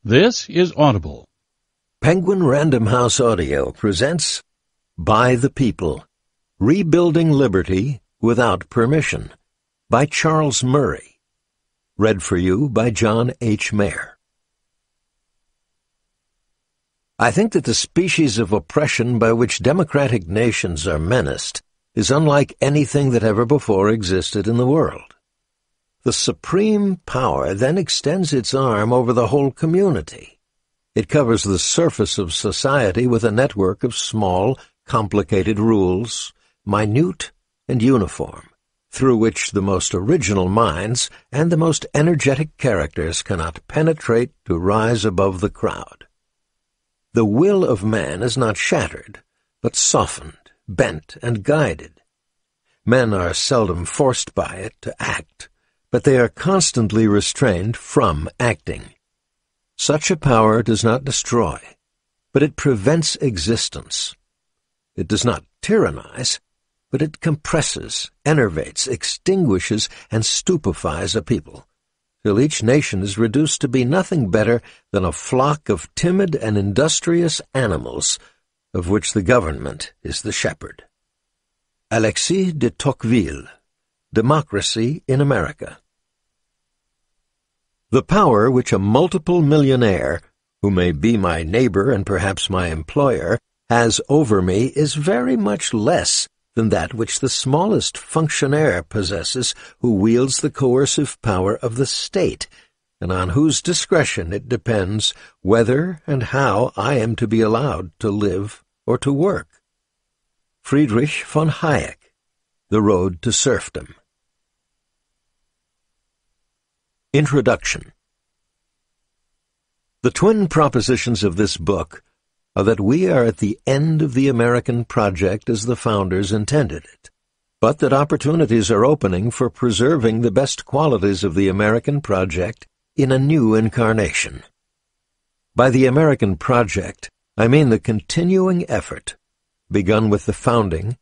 This is Audible. Penguin Random House Audio presents By the People, Rebuilding Liberty Without Permission by Charles Murray. Read for you by John H. Mayer. I think that the species of oppression by which democratic nations are menaced is unlike anything that ever before existed in the world. The supreme power then extends its arm over the whole community. It covers the surface of society with a network of small, complicated rules, minute and uniform, through which the most original minds and the most energetic characters cannot penetrate to rise above the crowd. The will of man is not shattered, but softened, bent, and guided. Men are seldom forced by it to act, but they are constantly restrained from acting. Such a power does not destroy, but it prevents existence. It does not tyrannize, but it compresses, enervates, extinguishes, and stupefies a people, till each nation is reduced to be nothing better than a flock of timid and industrious animals, of which the government is the shepherd. Alexis de Tocqueville, Democracy in America. The power which a multiple millionaire, who may be my neighbor and perhaps my employer, has over me is very much less than that which the smallest functionaire possesses who wields the coercive power of the state, and on whose discretion it depends whether and how I am to be allowed to live or to work. Friedrich von Hayek, The Road to Serfdom. Introduction. The twin propositions of this book are that we are at the end of the American project as the founders intended it, but that opportunities are opening for preserving the best qualities of the American project in a new incarnation. By the American project, I mean the continuing effort, begun with the founding,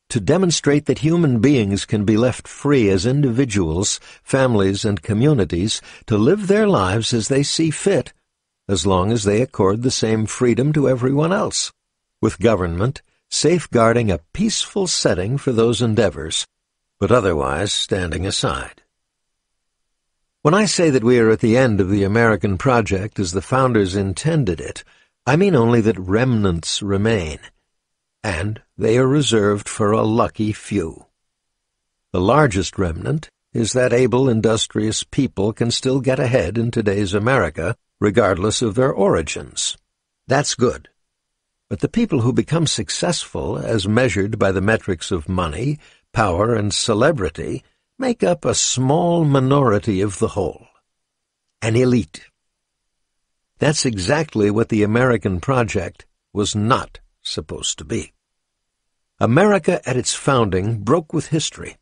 to demonstrate that human beings can be left free as individuals, families, and communities to live their lives as they see fit, as long as they accord the same freedom to everyone else, with government safeguarding a peaceful setting for those endeavors, but otherwise standing aside. When I say that we are at the end of the American project as the founders intended it, I mean only that remnants remain, and they are reserved for a lucky few. The largest remnant is that able, industrious people can still get ahead in today's America, regardless of their origins. That's good. But the people who become successful, as measured by the metrics of money, power, and celebrity, make up a small minority of the whole. An elite. That's exactly what the American project was not supposed to be. America at its founding broke with history.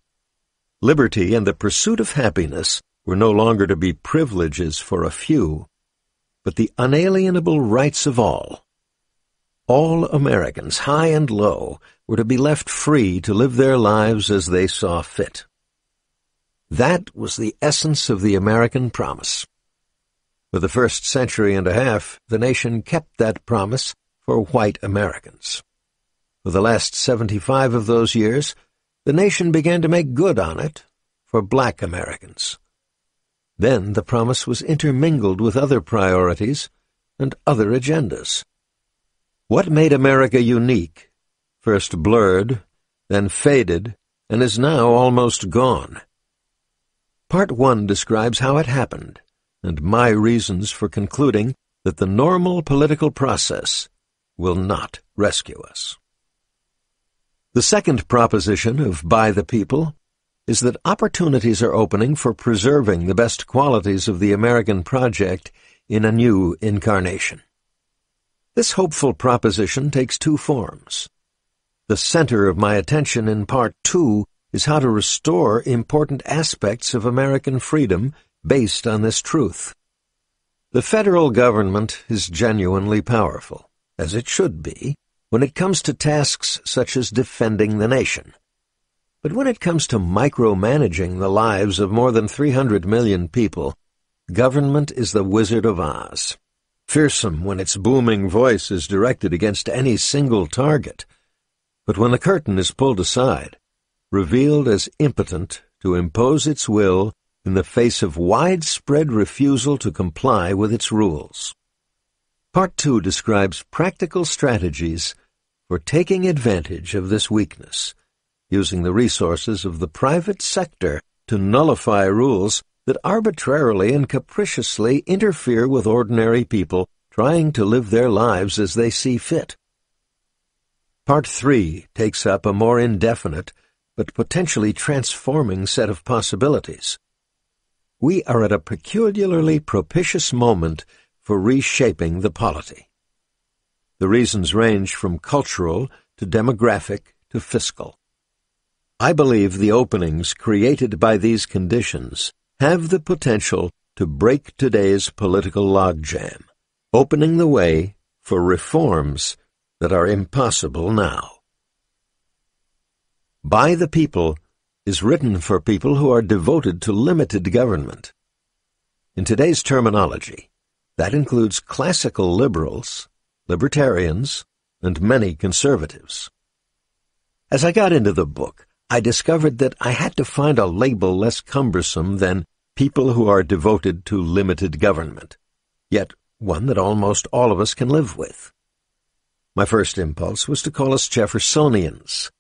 Liberty and the pursuit of happiness were no longer to be privileges for a few, but the unalienable rights of all. All Americans, high and low, were to be left free to live their lives as they saw fit. That was the essence of the American promise. For the first century and a half, the nation kept that promise for white Americans. For the last 75 of those years, the nation began to make good on it for black Americans. Then the promise was intermingled with other priorities and other agendas. What made America unique, first blurred, then faded, and is now almost gone? Part 1 describes how it happened, and my reasons for concluding that the normal political process will not rescue us. The second proposition of By the People is that opportunities are opening for preserving the best qualities of the American project in a new incarnation. This hopeful proposition takes two forms. The center of my attention in Part 2 is how to restore important aspects of American freedom based on this truth. The federal government is genuinely powerful, as it should be, when it comes to tasks such as defending the nation. But when it comes to micromanaging the lives of more than 300 million people, government is the Wizard of Oz. fearsome when its booming voice is directed against any single target, but when the curtain is pulled aside, revealed as impotent to impose its will in the face of widespread refusal to comply with its rules. Part 2 describes practical strategies for taking advantage of this weakness, using the resources of the private sector to nullify rules that arbitrarily and capriciously interfere with ordinary people trying to live their lives as they see fit. Part 3 takes up a more indefinite but potentially transforming set of possibilities. We are at a peculiarly propitious moment for reshaping the polity. The reasons range from cultural to demographic to fiscal. I believe the openings created by these conditions have the potential to break today's political logjam, opening the way for reforms that are impossible now. By the People is written for people who are devoted to limited government. In today's terminology, that includes classical liberals, libertarians, and many conservatives. As I got into the book, I discovered that I had to find a label less cumbersome than people who are devoted to limited government, yet one that almost all of us can live with. My first impulse was to call us Jeffersonians,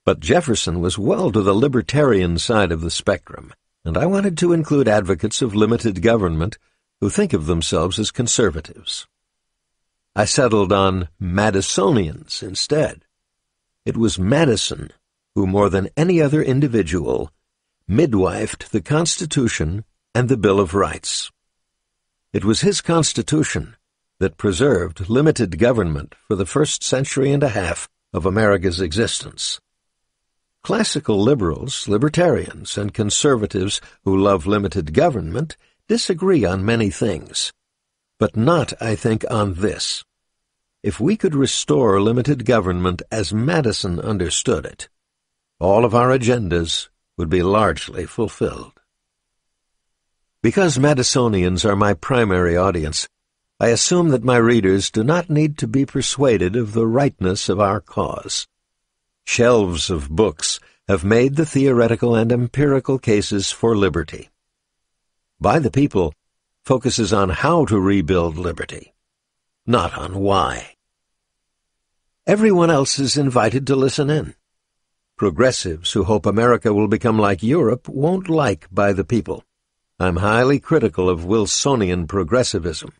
but Jefferson was well to the libertarian side of the spectrum, and I wanted to include advocates of limited government who think of themselves as conservatives. I settled on Madisonians instead. It was Madison who, more than any other individual, midwifed the Constitution and the Bill of Rights. It was his Constitution that preserved limited government for the first century and a half of America's existence. Classical liberals, libertarians, and conservatives who love limited government disagree on many things, but not, I think, on this. If we could restore limited government as Madison understood it, all of our agendas would be largely fulfilled. Because Madisonians are my primary audience, I assume that my readers do not need to be persuaded of the rightness of our cause. Shelves of books have made the theoretical and empirical cases for liberty. By the People focuses on how to rebuild liberty, not on why. Everyone else is invited to listen in. Progressives who hope America will become like Europe won't like By the People. I'm highly critical of Wilsonian progressivism.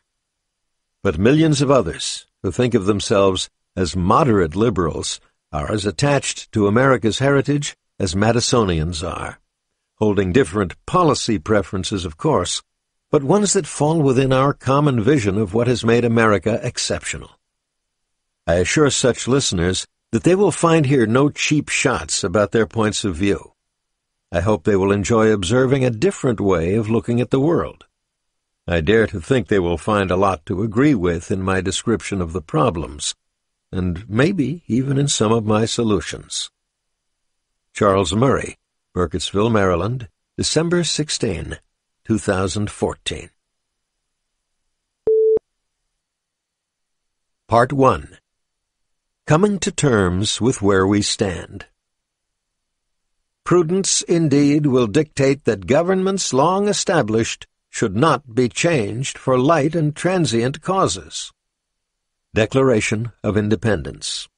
But millions of others who think of themselves as moderate liberals are as attached to America's heritage as Madisonians are, holding different policy preferences, of course, but ones that fall within our common vision of what has made America exceptional. I assure such listeners that they will find here no cheap shots about their points of view. I hope they will enjoy observing a different way of looking at the world. I dare to think they will find a lot to agree with in my description of the problems, and maybe even in some of my solutions. Charles Murray, Burkittsville, Maryland, December 16, 2014. Part 1. Coming to Terms with Where We Stand. Prudence, indeed, will dictate that governments long established should not be changed for light and transient causes. Declaration of Independence.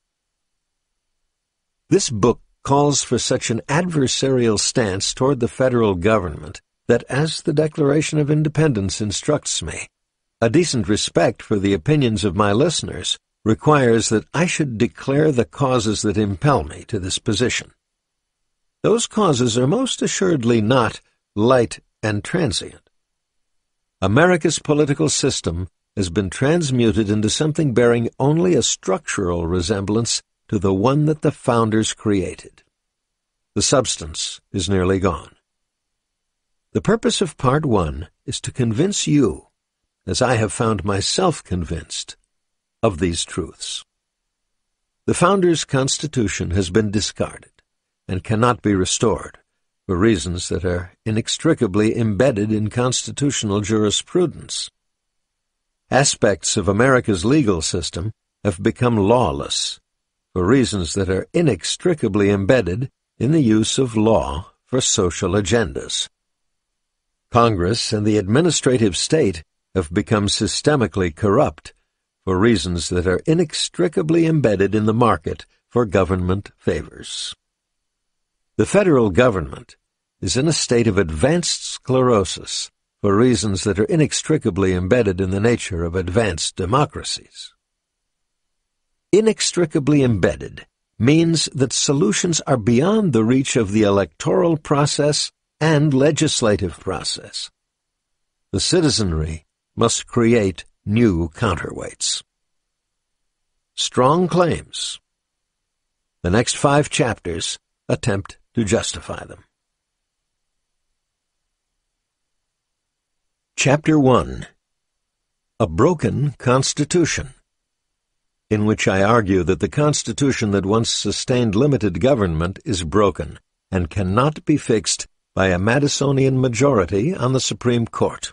This book calls for such an adversarial stance toward the federal government that, as the Declaration of Independence instructs me, a decent respect for the opinions of my listeners requires that I should declare the causes that impel me to this position. Those causes are most assuredly not light and transient. America's political system has been transmuted into something bearing only a structural resemblance to the one that the founders created. The substance is nearly gone. The purpose of Part 1 is to convince you, as I have found myself convinced, of these truths. The founders' Constitution has been discarded and cannot be restored for reasons that are inextricably embedded in constitutional jurisprudence. aspects of America's legal system have become lawless for reasons that are inextricably embedded in the use of law for social agendas. Congress and the administrative state have become systemically corrupt for reasons that are inextricably embedded in the market for government favors. The federal government is in a state of advanced sclerosis for reasons that are inextricably embedded in the nature of advanced democracies. Inextricably embedded means that solutions are beyond the reach of the electoral process and legislative process. The citizenry must create new counterweights. Strong claims. The next 5 chapters attempt to justify them. Chapter 1. A Broken Constitution, in which I argue that the Constitution that once sustained limited government is broken and cannot be fixed by a Madisonian majority on the Supreme Court.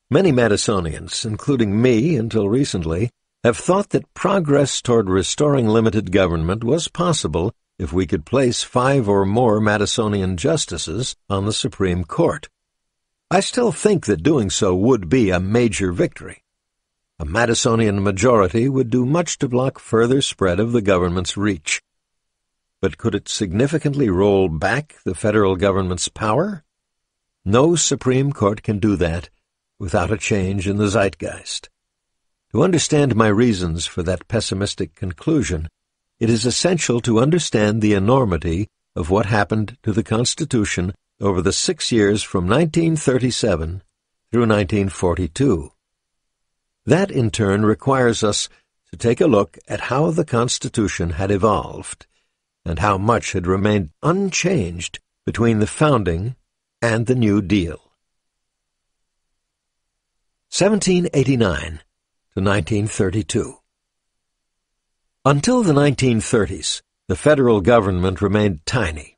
Many Madisonians, including me until recently, have thought that progress toward restoring limited government was possible if we could place 5 or more Madisonian justices on the Supreme Court. I still think that doing so would be a major victory. A Madisonian majority would do much to block further spread of the government's reach. But could it significantly roll back the federal government's power? No Supreme Court can do that without a change in the zeitgeist. To understand my reasons for that pessimistic conclusion, it is essential to understand the enormity of what happened to the Constitution over the 6 years from 1937 through 1942. That, in turn, requires us to take a look at how the Constitution had evolved and how much had remained unchanged between the founding and the New Deal. 1789 to 1932. Until the 1930s, the federal government remained tiny.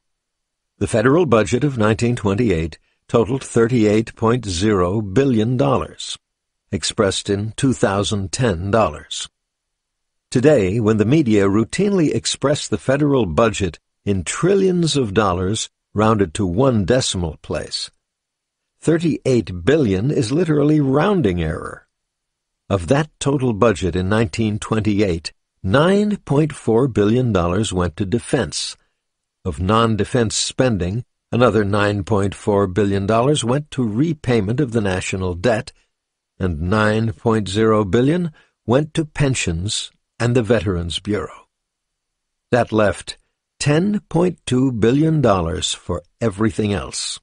The federal budget of 1928 totaled $38.0 billion, expressed in 2010 dollars. Today, when the media routinely express the federal budget in trillions of dollars rounded to 1 decimal place, 38 billion is literally rounding error. Of that total budget in 1928, $9.4 billion went to defense. Of non-defense spending, another $9.4 billion went to repayment of the national debt, and $9.0 billion went to pensions and the Veterans Bureau. That left $10.2 billion for everything else.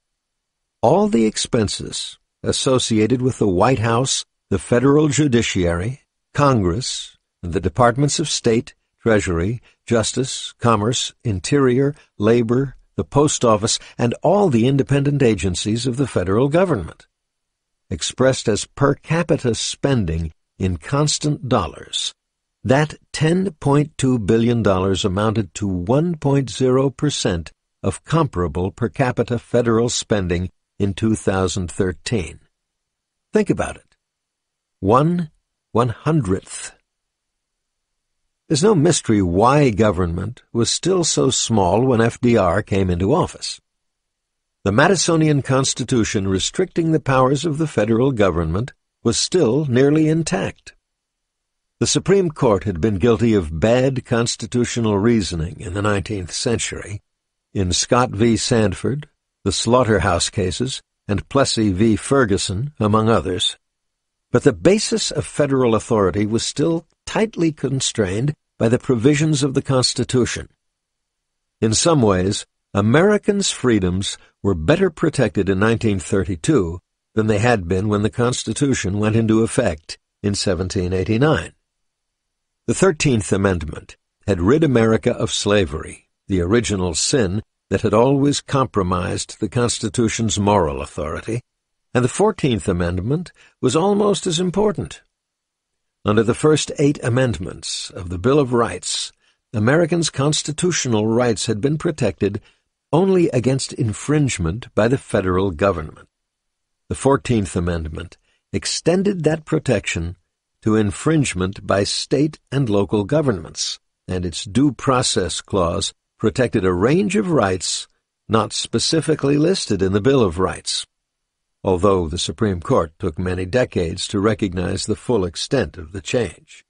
All the expenses associated with the White House, the federal judiciary, Congress, and the Departments of State, Treasury, Justice, Commerce, Interior, Labor, the Post Office, and all the independent agencies of the federal government. Expressed as per capita spending in constant dollars, that $10.2 billion amounted to 1.0% of comparable per capita federal spending in 2013. Think about it. 1/100th. There's no mystery why government was still so small when FDR came into office. The Madisonian Constitution restricting the powers of the federal government was still nearly intact. The Supreme Court had been guilty of bad constitutional reasoning in the 19th century, in Scott v. Sandford, the Slaughterhouse cases, and Plessy v. Ferguson, among others. But the basis of federal authority was still tightly constrained by the provisions of the Constitution. In some ways, Americans' freedoms were better protected in 1932 than they had been when the Constitution went into effect in 1789. The 13th Amendment had rid America of slavery, the original sin that had always compromised the Constitution's moral authority, and the 14th Amendment was almost as important. Under the first 8 amendments of the Bill of Rights, Americans' constitutional rights had been protected only against infringement by the federal government. The 14th Amendment extended that protection to infringement by state and local governments, and its Due Process Clause protected a range of rights not specifically listed in the Bill of Rights, although the Supreme Court took many decades to recognize the full extent of the change.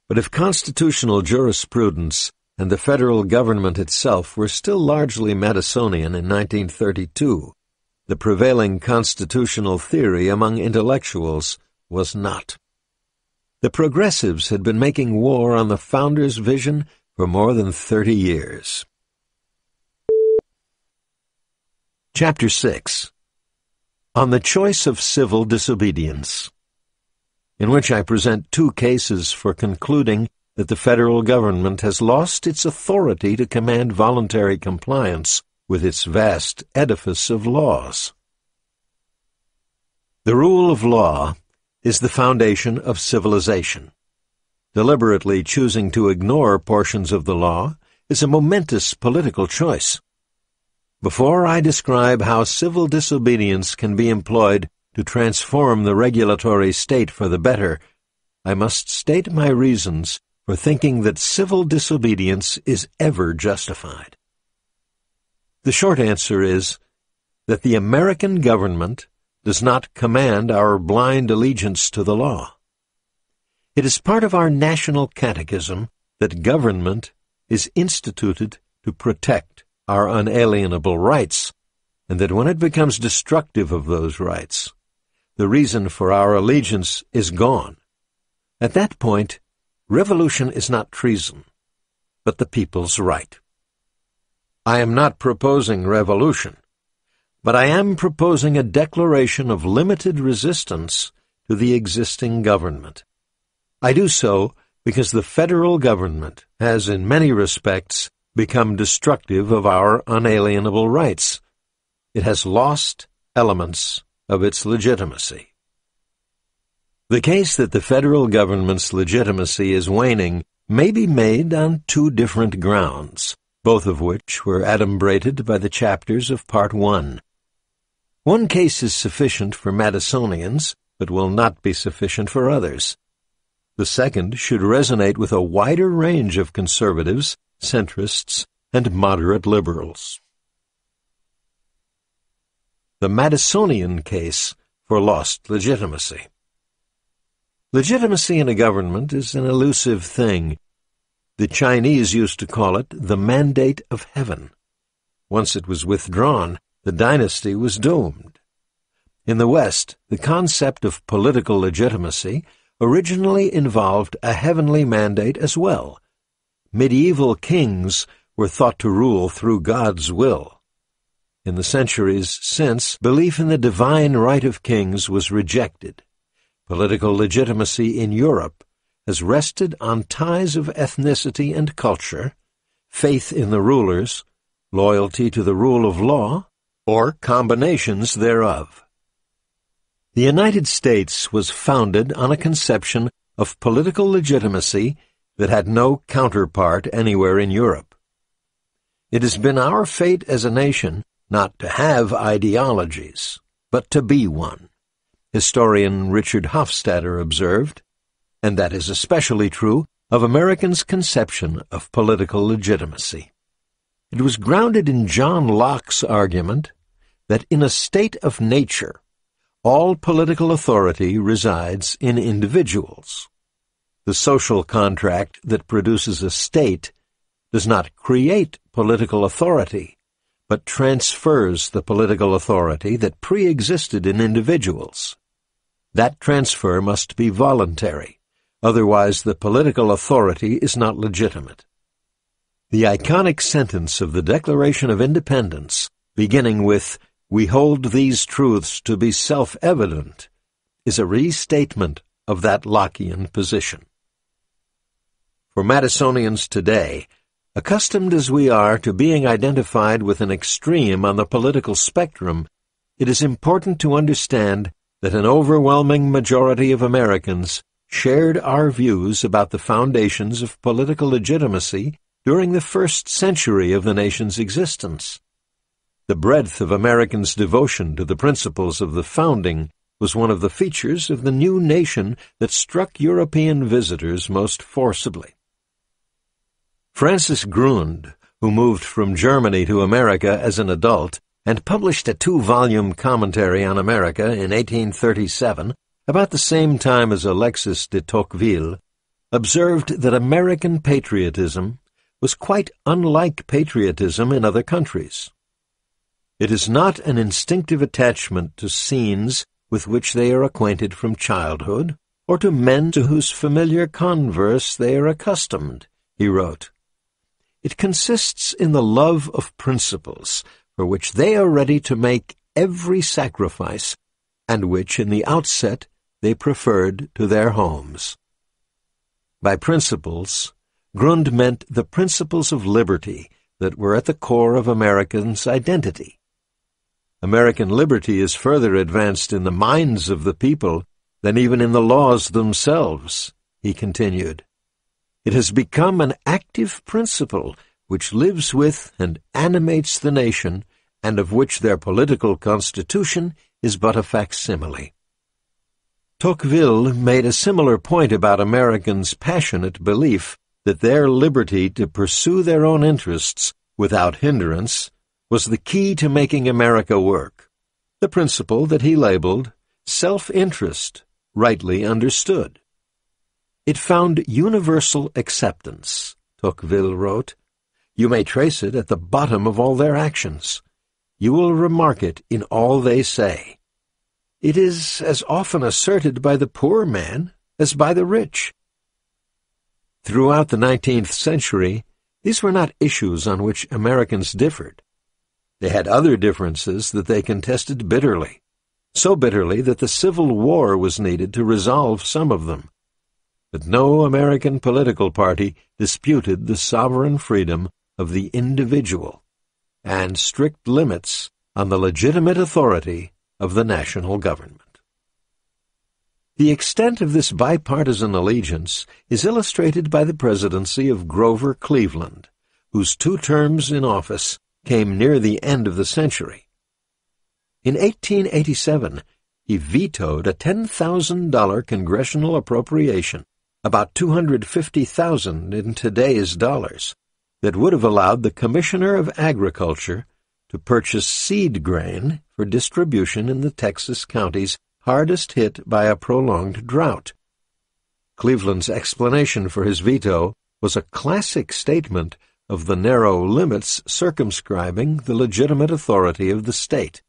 But if constitutional jurisprudence and the federal government itself were still largely Madisonian in 1932, the prevailing constitutional theory among intellectuals was not. The progressives had been making war on the Founders' vision for more than 30 years. Chapter 6. On the Choice of Civil Disobedience, in which I present two cases for concluding that the federal government has lost its authority to command voluntary compliance with its vast edifice of laws. The rule of law is the foundation of civilization. Deliberately choosing to ignore portions of the law is a momentous political choice. Before I describe how civil disobedience can be employed to transform the regulatory state for the better, I must state my reasons for thinking that civil disobedience is ever justified. The short answer is that the American government does not command our blind allegiance to the law. It is part of our national catechism that government is instituted to protect our unalienable rights, and that when it becomes destructive of those rights, the reason for our allegiance is gone. At that point, revolution is not treason, but the people's right. I am not proposing revolution, but I am proposing a declaration of limited resistance to the existing government. I do so because the federal government has, in many respects, become destructive of our unalienable rights. It has lost elements of its legitimacy. The case that the federal government's legitimacy is waning may be made on two different grounds, both of which were adumbrated by the chapters of Part 1. One case is sufficient for Madisonians, but will not be sufficient for others. The second should resonate with a wider range of conservatives, centrists, and moderate liberals. The Madisonian case for lost legitimacy. Legitimacy in a government is an elusive thing. The Chinese used to call it the mandate of heaven. Once it was withdrawn, the dynasty was doomed. In the West, the concept of political legitimacy originally involved a heavenly mandate as well. Medieval kings were thought to rule through God's will. In the centuries since, belief in the divine right of kings was rejected. Political legitimacy in Europe has rested on ties of ethnicity and culture, faith in the rulers, loyalty to the rule of law, or combinations thereof. The United States was founded on a conception of political legitimacy that had no counterpart anywhere in Europe. It has been our fate as a nation not to have ideologies, but to be one, historian Richard Hofstadter observed, and that is especially true of Americans' conception of political legitimacy. It was grounded in John Locke's argument that in a state of nature, all political authority resides in individuals. The social contract that produces a state does not create political authority, but transfers the political authority that pre-existed in individuals. That transfer must be voluntary, otherwise the political authority is not legitimate. The iconic sentence of the Declaration of Independence, beginning with, "We hold these truths to be self-evident," is a restatement of that Lockean position. For Madisonians today, accustomed as we are to being identified with an extreme on the political spectrum, it is important to understand that an overwhelming majority of Americans shared our views about the foundations of political legitimacy during the first century of the nation's existence. The breadth of Americans' devotion to the principles of the founding was one of the features of the new nation that struck European visitors most forcibly. Francis Grund, who moved from Germany to America as an adult and published a 2-volume commentary on America in 1837, about the same time as Alexis de Tocqueville, observed that American patriotism was quite unlike patriotism in other countries. It is not an instinctive attachment to scenes with which they are acquainted from childhood, or to men to whose familiar converse they are accustomed, he wrote. It consists in the love of principles, for which they are ready to make every sacrifice, and which in the outset they preferred to their homes. By principles, Grund meant the principles of liberty that were at the core of Americans' identity. American liberty is further advanced in the minds of the people than even in the laws themselves, he continued. It has become an active principle which lives with and animates the nation, and of which their political constitution is but a facsimile. Tocqueville made a similar point about Americans' passionate belief that their liberty to pursue their own interests without hindrance was the key to making America work, the principle that he labeled self-interest, rightly understood. It found universal acceptance, Tocqueville wrote. You may trace it at the bottom of all their actions. You will remark it in all they say. It is as often asserted by the poor man as by the rich. Throughout the 19th century, these were not issues on which Americans differed. They had other differences that they contested bitterly, so bitterly that the Civil War was needed to resolve some of them. But no American political party disputed the sovereign freedom of the individual and strict limits on the legitimate authority of the national government. The extent of this bipartisan allegiance is illustrated by the presidency of Grover Cleveland, whose 2 terms in office came near the end of the century. In 1887, he vetoed a $10,000 congressional appropriation, about $250,000 in today's dollars, that would have allowed the Commissioner of Agriculture to purchase seed grain for distribution in the Texas counties hardest hit by a prolonged drought. Cleveland's explanation for his veto was a classic statement of the narrow limits circumscribing the legitimate authority of the state.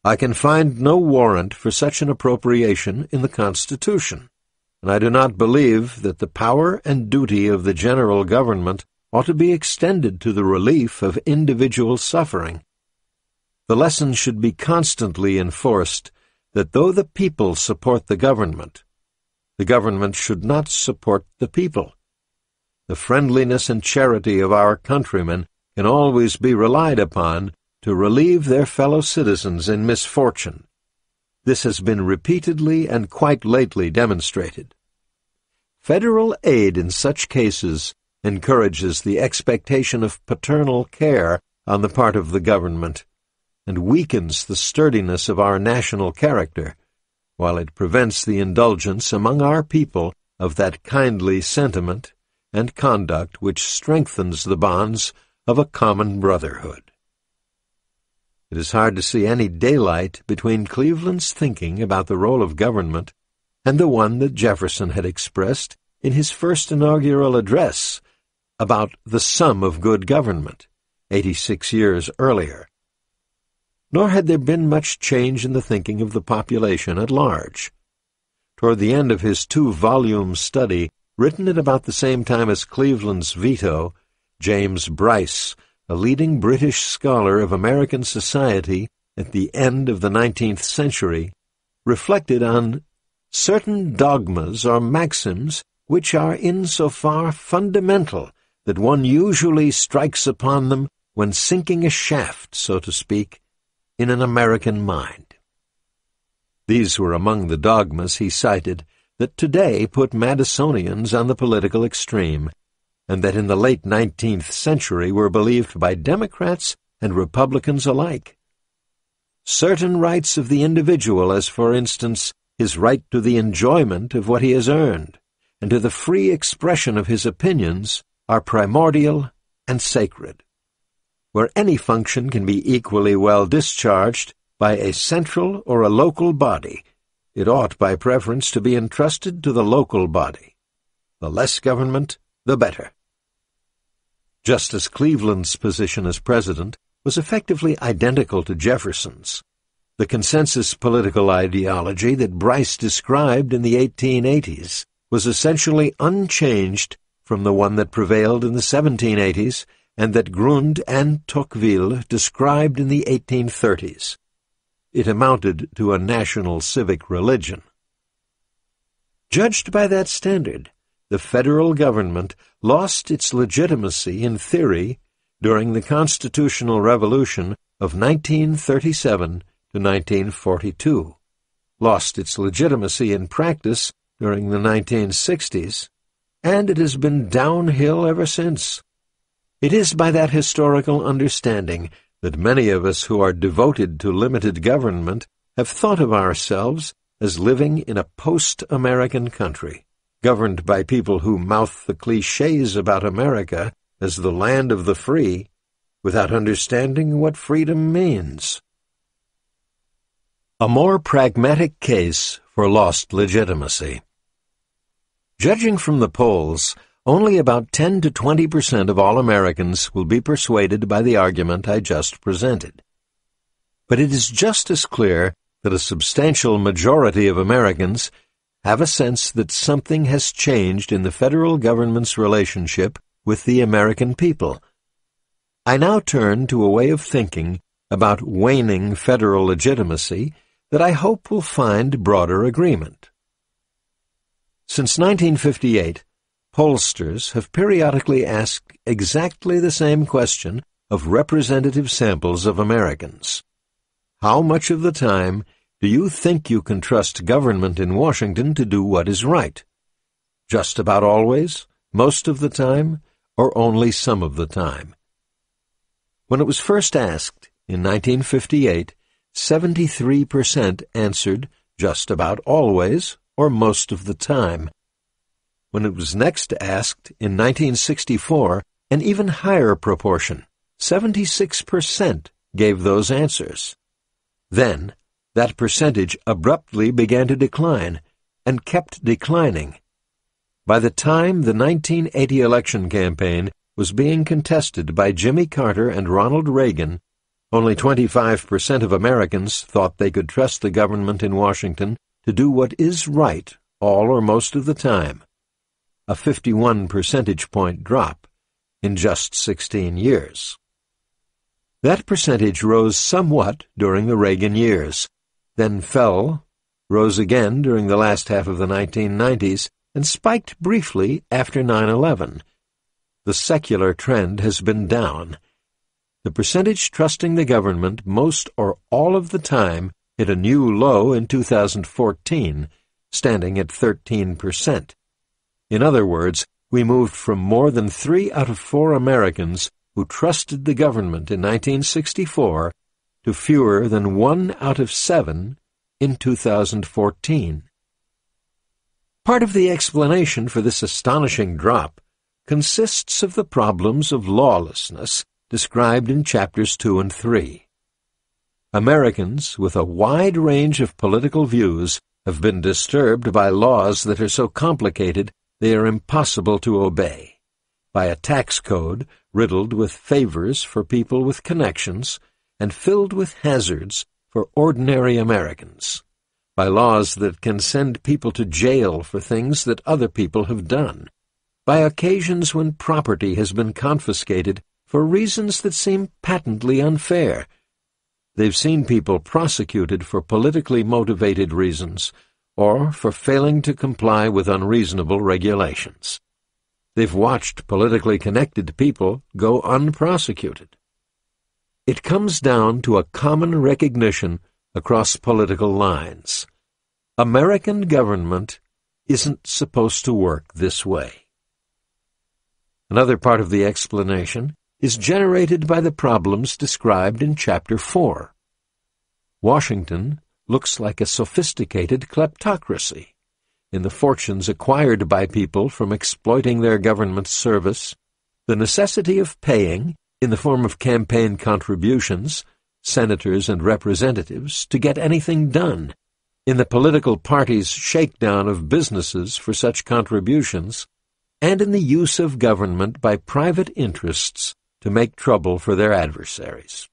I can find no warrant for such an appropriation in the Constitution, and I do not believe that the power and duty of the general government ought to be extended to the relief of individual suffering. The lesson should be constantly enforced that though the people support the government should not support the people. The friendliness and charity of our countrymen can always be relied upon to relieve their fellow citizens in misfortune. This has been repeatedly and quite lately demonstrated. Federal aid in such cases encourages the expectation of paternal care on the part of the government and weakens the sturdiness of our national character, while it prevents the indulgence among our people of that kindly sentiment and conduct which strengthens the bonds of a common brotherhood. It is hard to see any daylight between Cleveland's thinking about the role of government and the one that Jefferson had expressed in his first inaugural address about the sum of good government, 86 years earlier. Nor had there been much change in the thinking of the population at large. Toward the end of his 2-volume study, written at about the same time as Cleveland's veto, James Bryce, a leading British scholar of American society at the end of the 19th century, reflected on certain dogmas or maxims which are in so far fundamental that one usually strikes upon them when sinking a shaft, so to speak, in an American mind. These were among the dogmas he cited that today put Madisonians on the political extreme, and that in the late 19th century were believed by Democrats and Republicans alike. Certain rights of the individual, as for instance, his right to the enjoyment of what he has earned, and to the free expression of his opinions, are primordial and sacred. Where any function can be equally well discharged by a central or a local body, it ought by preference to be entrusted to the local body. The less government, the better. Justice Cleveland's position as president was effectively identical to Jefferson's. The consensus political ideology that Bryce described in the 1880s was essentially unchanged from the one that prevailed in the 1780s and that Grund and Tocqueville described in the 1830s. It amounted to a national civic religion. Judged by that standard, the federal government lost its legitimacy in theory during the Constitutional Revolution of 1937 to 1942, lost its legitimacy in practice during the 1960s, and it has been downhill ever since. It is by that historical understanding that many of us who are devoted to limited government have thought of ourselves as living in a post-American country, governed by people who mouth the clichés about America as the land of the free, without understanding what freedom means. A more pragmatic case for lost legitimacy. Judging from the polls, only about 10 to 20% of all Americans will be persuaded by the argument I just presented. But it is just as clear that a substantial majority of Americans have a sense that something has changed in the federal government's relationship with the American people. I now turn to a way of thinking about waning federal legitimacy that I hope will find broader agreement. Since 1958, pollsters have periodically asked exactly the same question of representative samples of Americans. How much of the time do you think you can trust government in Washington to do what is right? Just about always, most of the time, or only some of the time? When it was first asked, in 1958, 73% answered just about always, or most of the time. When it was next asked, in 1964, an even higher proportion, 76%, gave those answers. Then, that percentage abruptly began to decline, and kept declining. By the time the 1980 election campaign was being contested by Jimmy Carter and Ronald Reagan, only 25% of Americans thought they could trust the government in Washington to do what is right all or most of the time, a 51 percentage point drop in just 16 years. That percentage rose somewhat during the Reagan years, then fell, rose again during the last half of the 1990s, and spiked briefly after 9/11. The secular trend has been down. The percentage trusting the government most or all of the time hit a new low in 2014, standing at 13%. In other words, we moved from more than 3 out of 4 Americans who trusted the government in 1964 to fewer than 1 out of 7 in 2014. Part of the explanation for this astonishing drop consists of the problems of lawlessness described in chapters 2 and 3. Americans with a wide range of political views have been disturbed by laws that are so complicated they are impossible to obey, by a tax code riddled with favors for people with connections and filled with hazards for ordinary Americans, by laws that can send people to jail for things that other people have done, by occasions when property has been confiscated for reasons that seem patently unfair. They've seen people prosecuted for politically motivated reasons or for failing to comply with unreasonable regulations. They've watched politically connected people go unprosecuted. It comes down to a common recognition across political lines. American government isn't supposed to work this way. Another part of the explanation is generated by the problems described in Chapter 4. Washington looks like a sophisticated kleptocracy in the fortunes acquired by people from exploiting their government service, the necessity of paying, in the form of campaign contributions, senators and representatives to get anything done, in the political party's shakedown of businesses for such contributions, and in the use of government by private interests to make trouble for their adversaries.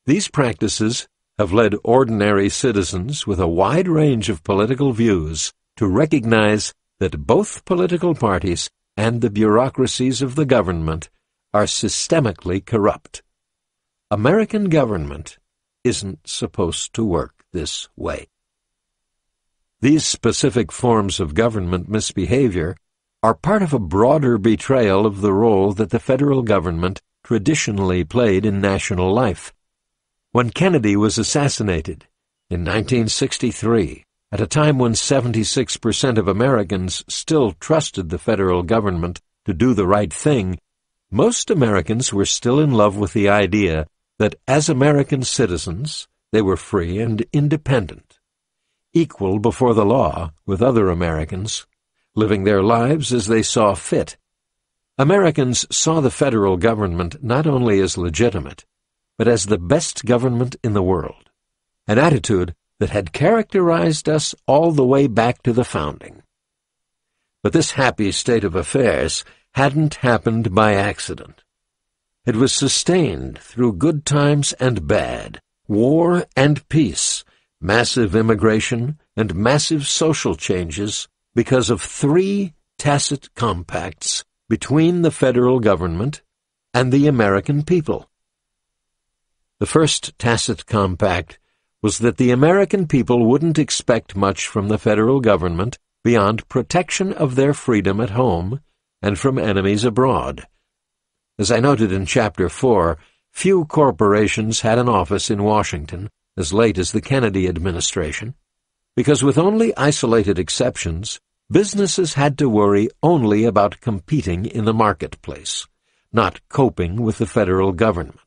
These practices have led ordinary citizens with a wide range of political views to recognize that both political parties and the bureaucracies of the government are systemically corrupt. American government isn't supposed to work this way. These specific forms of government misbehavior are part of a broader betrayal of the role that the federal government traditionally played in national life. When Kennedy was assassinated in 1963, at a time when 76% of Americans still trusted the federal government to do the right thing, most Americans were still in love with the idea that as American citizens they were free and independent, equal before the law with other Americans, living their lives as they saw fit. Americans saw the federal government not only as legitimate, but as the best government in the world, an attitude that had characterized us all the way back to the founding. But this happy state of affairs hadn't happened by accident. It was sustained through good times and bad, war and peace, massive immigration and massive social changes because of 3 tacit compacts between the federal government and the American people. The first tacit compact was that the American people wouldn't expect much from the federal government beyond protection of their freedom at home and from enemies abroad. As I noted in Chapter 4, few corporations had an office in Washington as late as the Kennedy administration, because with only isolated exceptions, businesses had to worry only about competing in the marketplace, not coping with the federal government.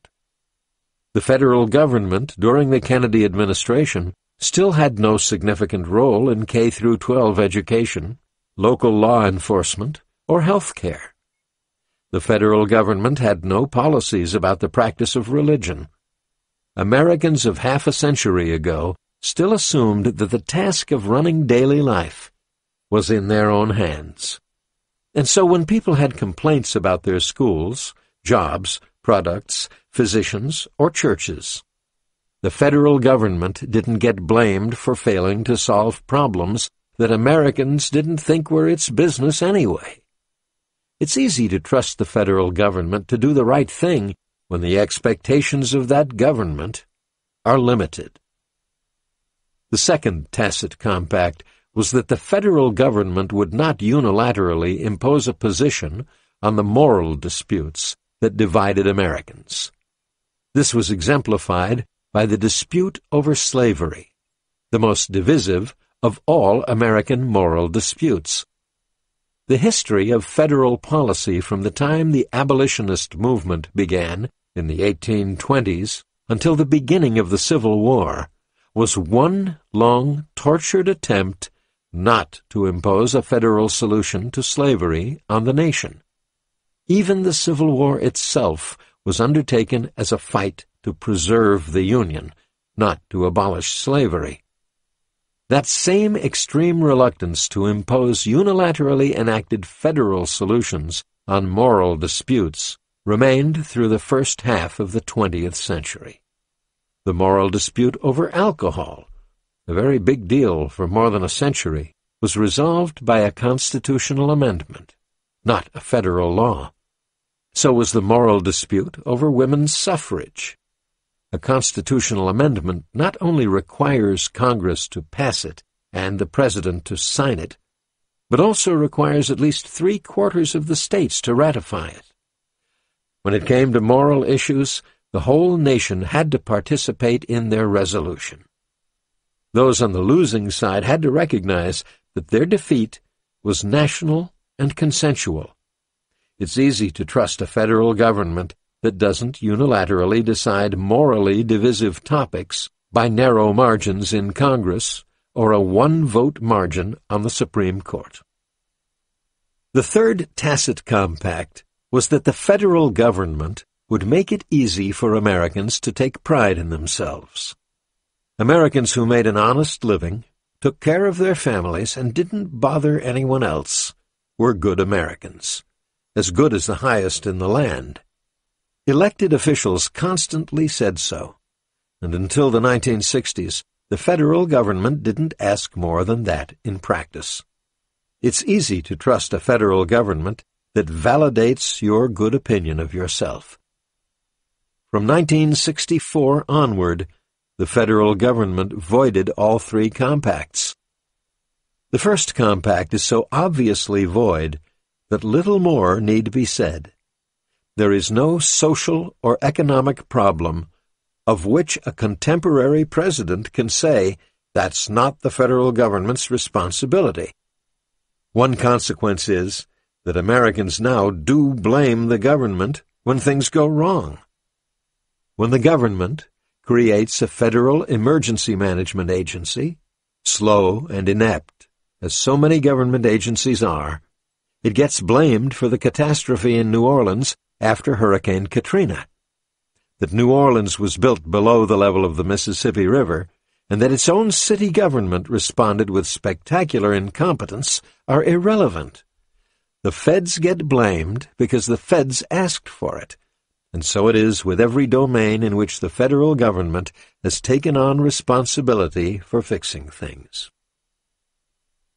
The federal government during the Kennedy administration still had no significant role in K-12 education, local law enforcement, or health care. The federal government had no policies about the practice of religion. Americans of half a century ago still assumed that the task of running daily life was in their own hands. And so when people had complaints about their schools, jobs, products, physicians, or churches, the federal government didn't get blamed for failing to solve problems that Americans didn't think were its business anyway. It's easy to trust the federal government to do the right thing when the expectations of that government are limited. The second tacit compact was that the federal government would not unilaterally impose a position on the moral disputes that divided Americans. This was exemplified by the dispute over slavery, the most divisive of all American moral disputes. The history of federal policy from the time the abolitionist movement began in the 1820s until the beginning of the Civil War was one long, tortured attempt not to impose a federal solution to slavery on the nation. Even the Civil War itself was undertaken as a fight to preserve the Union, not to abolish slavery. That same extreme reluctance to impose unilaterally enacted federal solutions on moral disputes remained through the first half of the 20th century. The moral dispute over alcohol, a very big deal for more than a century, was resolved by a constitutional amendment, not a federal law. So was the moral dispute over women's suffrage. A constitutional amendment not only requires Congress to pass it and the President to sign it, but also requires at least 3/4 of the states to ratify it. When it came to moral issues, the whole nation had to participate in their resolution. Those on the losing side had to recognize that their defeat was national and consensual. It's easy to trust a federal government that doesn't unilaterally decide morally divisive topics by narrow margins in Congress or a one-vote margin on the Supreme Court. The third tacit compact was that the federal government would make it easy for Americans to take pride in themselves. Americans who made an honest living, took care of their families, and didn't bother anyone else were good Americans, as good as the highest in the land. Elected officials constantly said so, and until the 1960s, the federal government didn't ask more than that in practice. It's easy to trust a federal government that validates your good opinion of yourself. From 1964 onward, the federal government voided all three compacts. The first compact is so obviously void that little more need be said. There is no social or economic problem of which a contemporary president can say, "That's not the federal government's responsibility." One consequence is that Americans now do blame the government when things go wrong. When the government creates a federal emergency management agency, slow and inept, as so many government agencies are, it gets blamed for the catastrophe in New Orleans after Hurricane Katrina. That New Orleans was built below the level of the Mississippi River, and that its own city government responded with spectacular incompetence are irrelevant. The feds get blamed because the feds asked for it, and so it is with every domain in which the federal government has taken on responsibility for fixing things.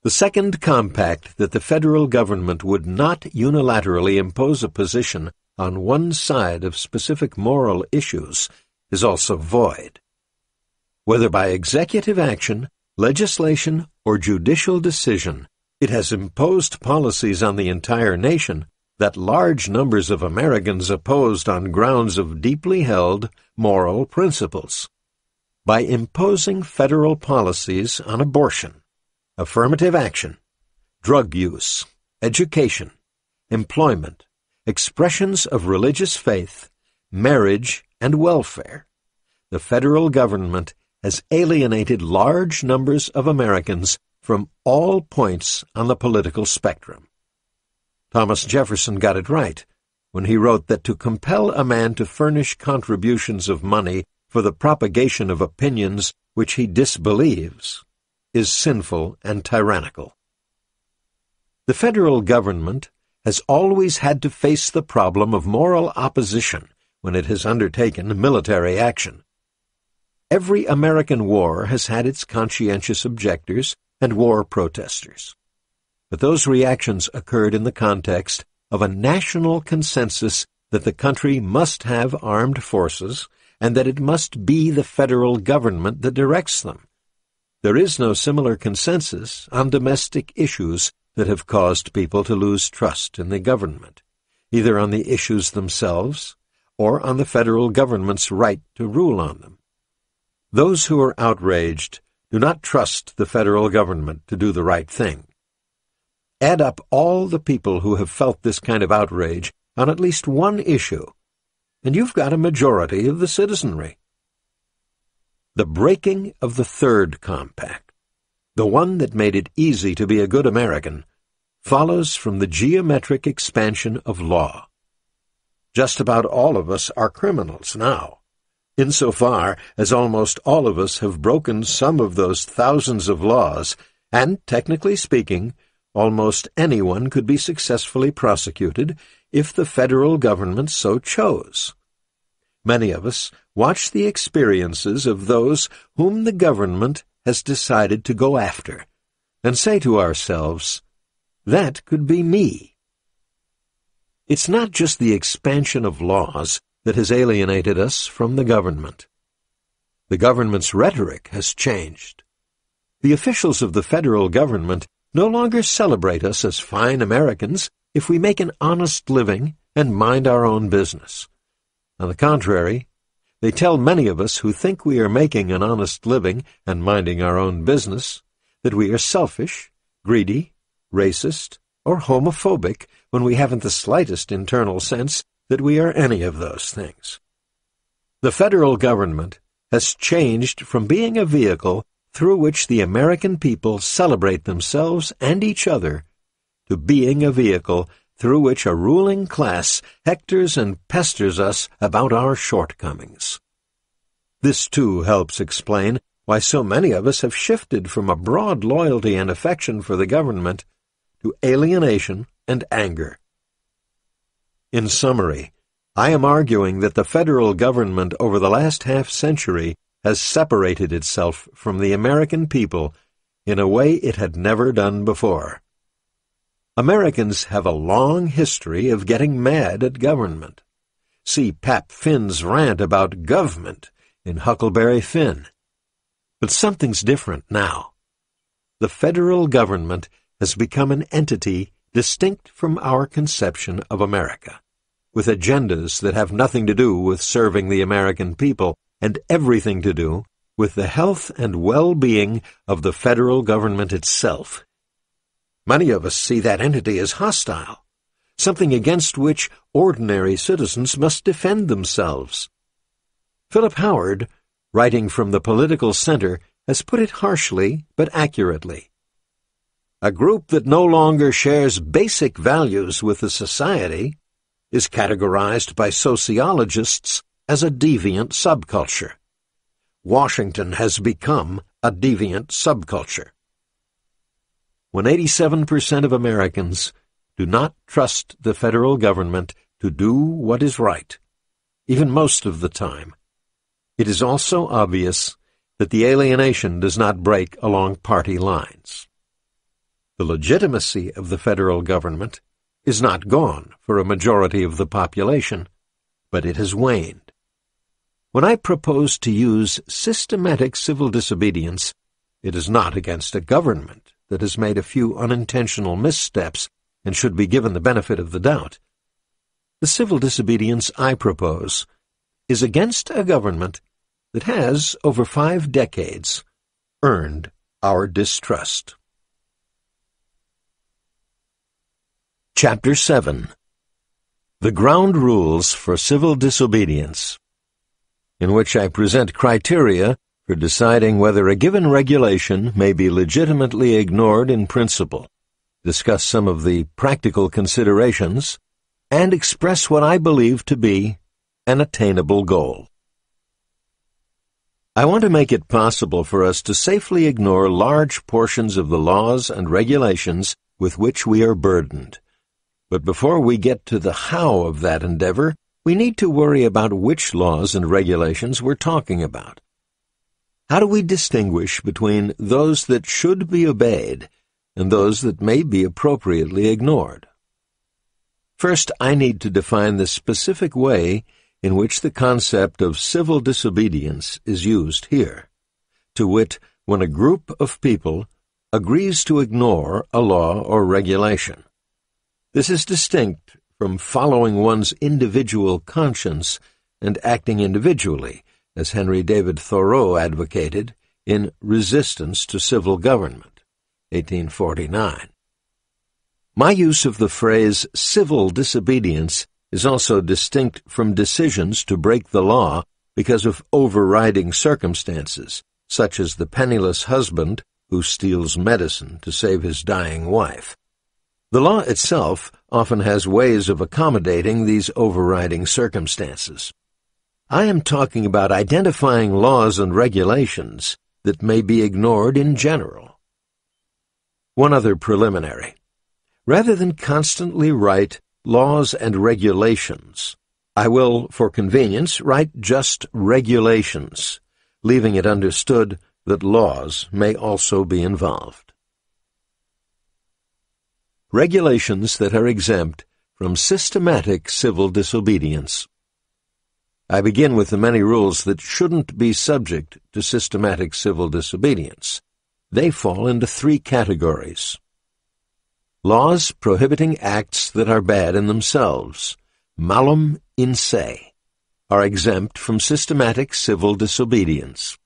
The second compact that the federal government would not unilaterally impose a position on one side of specific moral issues is also void. Whether by executive action, legislation, or judicial decision, it has imposed policies on the entire nation that large numbers of Americans opposed on grounds of deeply held moral principles. By imposing federal policies on abortion, affirmative action, drug use, education, employment, expressions of religious faith, marriage, and welfare, the federal government has alienated large numbers of Americans from all points on the political spectrum. Thomas Jefferson got it right when he wrote that to compel a man to furnish contributions of money for the propagation of opinions which he disbelieves is sinful and tyrannical. The federal government has always had to face the problem of moral opposition when it has undertaken military action. Every American war has had its conscientious objectors and war protesters. But those reactions occurred in the context of a national consensus that the country must have armed forces and that it must be the federal government that directs them. There is no similar consensus on domestic issues that have caused people to lose trust in the government, either on the issues themselves or on the federal government's right to rule on them. Those who are outraged do not trust the federal government to do the right thing. Add up all the people who have felt this kind of outrage on at least one issue, and you've got a majority of the citizenry. The breaking of the third compact, the one that made it easy to be a good American, follows from the geometric expansion of law. Just about all of us are criminals now, insofar as almost all of us have broken some of those thousands of laws, and, technically speaking, almost anyone could be successfully prosecuted if the federal government so chose. Many of us watch the experiences of those whom the government has decided to go after, and say to ourselves, "That could be me." It's not just the expansion of laws that has alienated us from the government. The government's rhetoric has changed. The officials of the federal government no longer celebrate us as fine Americans if we make an honest living and mind our own business. On the contrary, they tell many of us who think we are making an honest living and minding our own business that we are selfish, greedy, racist, or homophobic when we haven't the slightest internal sense that we are any of those things. The federal government has changed from being a vehicle through which the American people celebrate themselves and each other to being a vehicle through which a ruling class hectors and pesters us about our shortcomings. This, too, helps explain why so many of us have shifted from a broad loyalty and affection for the government to alienation and anger. In summary, I am arguing that the federal government over the last half-century has separated itself from the American people in a way it had never done before. Americans have a long history of getting mad at government. See Pap Finn's rant about government in Huckleberry Finn. But something's different now. The federal government has become an entity distinct from our conception of America, with agendas that have nothing to do with serving the American people and everything to do with the health and well-being of the federal government itself. Many of us see that entity as hostile, something against which ordinary citizens must defend themselves. Philip Howard, writing from the political center, has put it harshly but accurately. A group that no longer shares basic values with the society is categorized by sociologists as a deviant subculture. Washington has become a deviant subculture. When 87% of Americans do not trust the federal government to do what is right, even most of the time, it is also obvious that the alienation does not break along party lines. The legitimacy of the federal government is not gone for a majority of the population, but it has waned. When I propose to use systematic civil disobedience, it is not against a government that has made a few unintentional missteps and should be given the benefit of the doubt. The civil disobedience I propose is against a government that has, over 5 decades, earned our distrust. Chapter 7. The Ground Rules for Civil Disobedience, in which I present criteria for deciding whether a given regulation may be legitimately ignored in principle, discuss some of the practical considerations, and express what I believe to be an attainable goal. I want to make it possible for us to safely ignore large portions of the laws and regulations with which we are burdened. But before we get to the how of that endeavor, we need to worry about which laws and regulations we're talking about. How do we distinguish between those that should be obeyed and those that may be appropriately ignored? First, I need to define the specific way in which the concept of civil disobedience is used here, to wit, when a group of people agrees to ignore a law or regulation. This is distinct from following one's individual conscience and acting individually, as Henry David Thoreau advocated in Resistance to Civil Government, 1849. My use of the phrase civil disobedience is also distinct from decisions to break the law because of overriding circumstances, such as the penniless husband who steals medicine to save his dying wife. The law itself often has ways of accommodating these overriding circumstances. I am talking about identifying laws and regulations that may be ignored in general. One other preliminary. Rather than constantly write laws and regulations, I will, for convenience, write just regulations, leaving it understood that laws may also be involved. Regulations that are exempt from systematic civil disobedience. I begin with the many rules that shouldn't be subject to systematic civil disobedience. They fall into 3 categories. Laws prohibiting acts that are bad in themselves, malum in se, are exempt from systematic civil disobedience.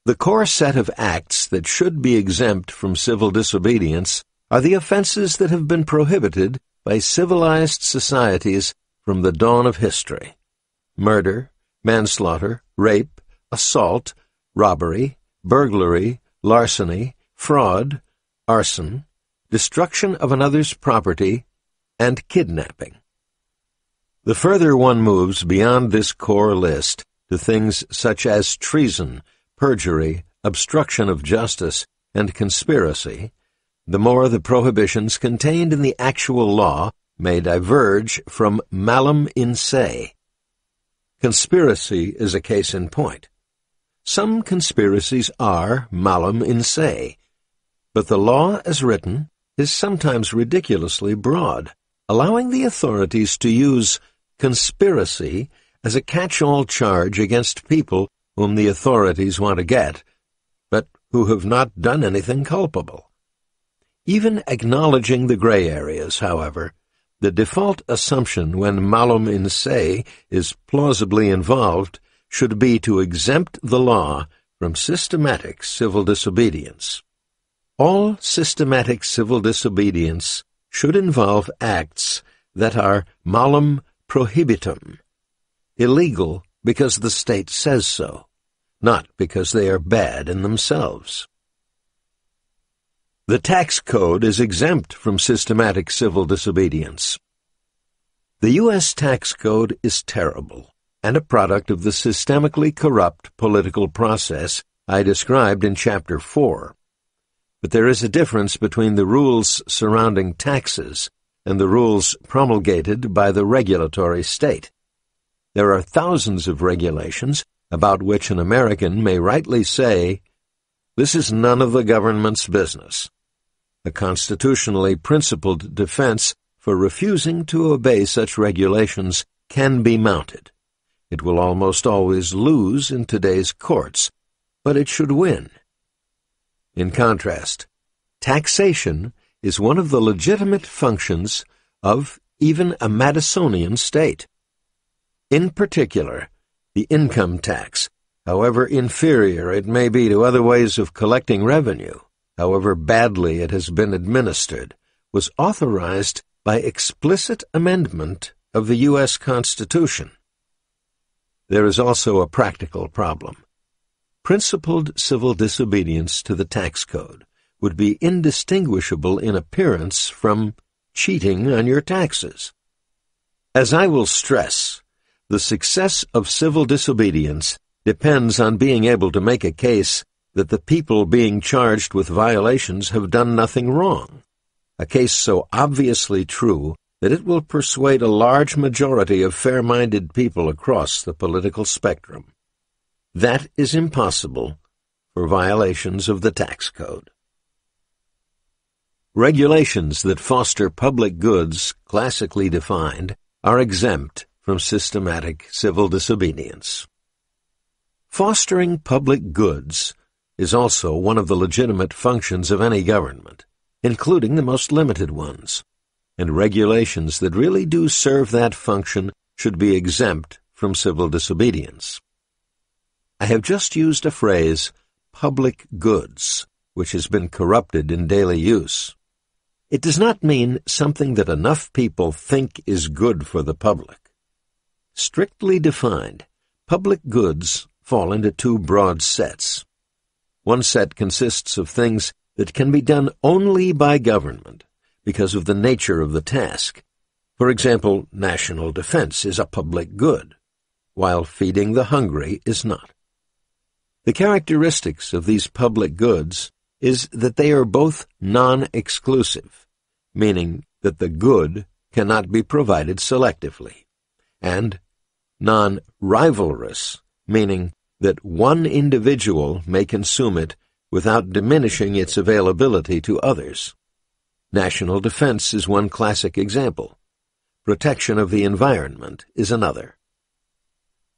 The core set of acts that should be exempt from civil disobedience are the offenses that have been prohibited by civilized societies from the dawn of history: murder, manslaughter, rape, assault, robbery, burglary, larceny, fraud, arson, destruction of another's property, and kidnapping. The further one moves beyond this core list to things such as treason, perjury, obstruction of justice, and conspiracy, the more the prohibitions contained in the actual law may diverge from malum in se. Conspiracy is a case in point. Some conspiracies are malum in se, but the law as written is sometimes ridiculously broad, allowing the authorities to use conspiracy as a catch-all charge against people whom the authorities want to get, but who have not done anything culpable. Even acknowledging the gray areas, however, the default assumption when malum in se is plausibly involved should be to exempt the law from systematic civil disobedience. All systematic civil disobedience should involve acts that are malum prohibitum, illegal because the state says so, not because they are bad in themselves. The tax code is exempt from systematic civil disobedience. The U.S. tax code is terrible and a product of the systemically corrupt political process I described in Chapter 4. But there is a difference between the rules surrounding taxes and the rules promulgated by the regulatory state. There are thousands of regulations about which an American may rightly say, "This is none of the government's business." A constitutionally principled defense for refusing to obey such regulations can be mounted. It will almost always lose in today's courts, but it should win. In contrast, taxation is one of the legitimate functions of even a Madisonian state. In particular, the income tax, however inferior it may be to other ways of collecting revenue, however badly it has been administered, was authorized by explicit amendment of the U.S. Constitution. There is also a practical problem. Principled civil disobedience to the tax code would be indistinguishable in appearance from cheating on your taxes. As I will stress, the success of civil disobedience depends on being able to make a case that the people being charged with violations have done nothing wrong, a case so obviously true that it will persuade a large majority of fair-minded people across the political spectrum. That is impossible for violations of the tax code. Regulations that foster public goods, classically defined, are exempt from systematic civil disobedience. Fostering public goods is also one of the legitimate functions of any government, including the most limited ones, and regulations that really do serve that function should be exempt from civil disobedience. I have just used a phrase, public goods, which has been corrupted in daily use. It does not mean something that enough people think is good for the public. Strictly defined, public goods fall into two broad sets. One set consists of things that can be done only by government because of the nature of the task. For example, national defense is a public good, while feeding the hungry is not. The characteristics of these public goods is that they are both non-exclusive, meaning that the good cannot be provided selectively, and non-rivalrous, meaning that one individual may consume it without diminishing its availability to others. National defense is one classic example. Protection of the environment is another.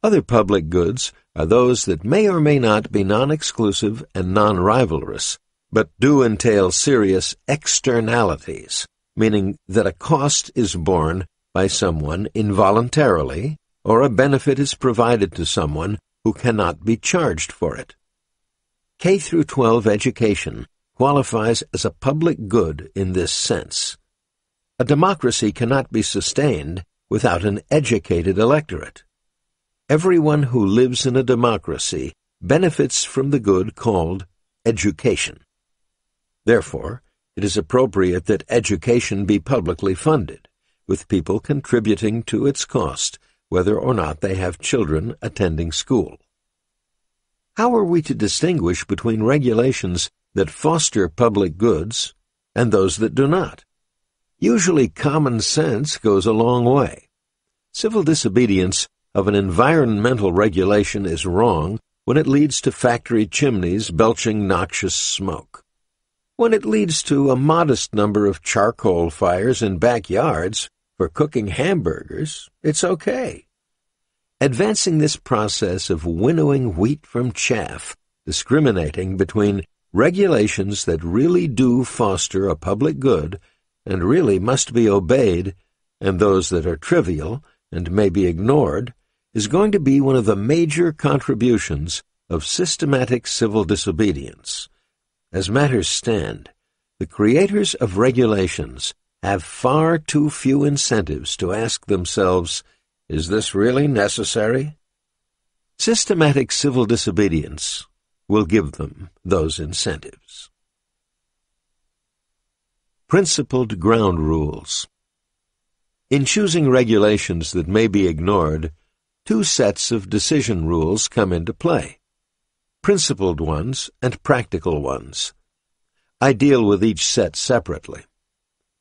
Other public goods are those that may or may not be non-exclusive and non-rivalrous, but do entail serious externalities, meaning that a cost is borne by someone involuntarily or a benefit is provided to someone who cannot be charged for it. K-12 education qualifies as a public good in this sense. A democracy cannot be sustained without an educated electorate. Everyone who lives in a democracy benefits from the good called education. Therefore, it is appropriate that education be publicly funded, with people contributing to its cost, whether or not they have children attending school. How are we to distinguish between regulations that foster public goods and those that do not? Usually common sense goes a long way. Civil disobedience of an environmental regulation is wrong when it leads to factory chimneys belching noxious smoke. When it leads to a modest number of charcoal fires in backyards for cooking hamburgers, it's okay. Advancing this process of winnowing wheat from chaff, discriminating between regulations that really do foster a public good and really must be obeyed, and those that are trivial and may be ignored, is going to be one of the major contributions of systematic civil disobedience. As matters stand, the creators of regulations have far too few incentives to ask themselves, is this really necessary? Systematic civil disobedience will give them those incentives. Principled ground rules. In choosing regulations that may be ignored, two sets of decision rules come into play: principled ones and practical ones. I deal with each set separately,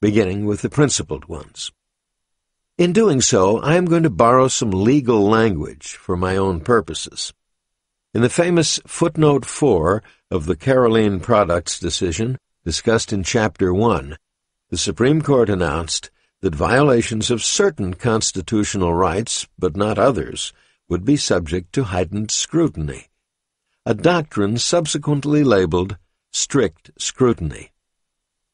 beginning with the principled ones. In doing so, I am going to borrow some legal language for my own purposes. In the famous footnote 4 of the Caroline Products decision, discussed in Chapter 1, the Supreme Court announced that violations of certain constitutional rights, but not others, would be subject to heightened scrutiny, a doctrine subsequently labeled strict scrutiny.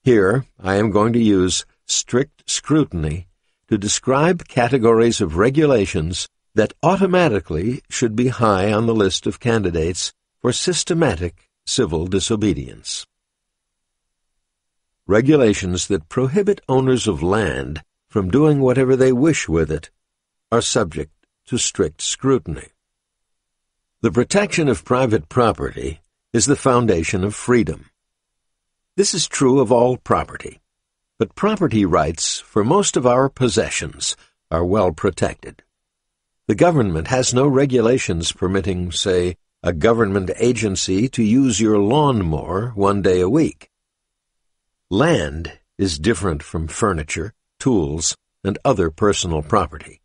Here, I am going to use strict scrutiny to describe categories of regulations that automatically should be high on the list of candidates for systematic civil disobedience. Regulations that prohibit owners of land from doing whatever they wish with it are subject to strict scrutiny. The protection of private property is the foundation of freedom. This is true of all property, but property rights for most of our possessions are well protected. The government has no regulations permitting, say, a government agency to use your lawnmower one day a week. Land is different from furniture, tools, and other personal property.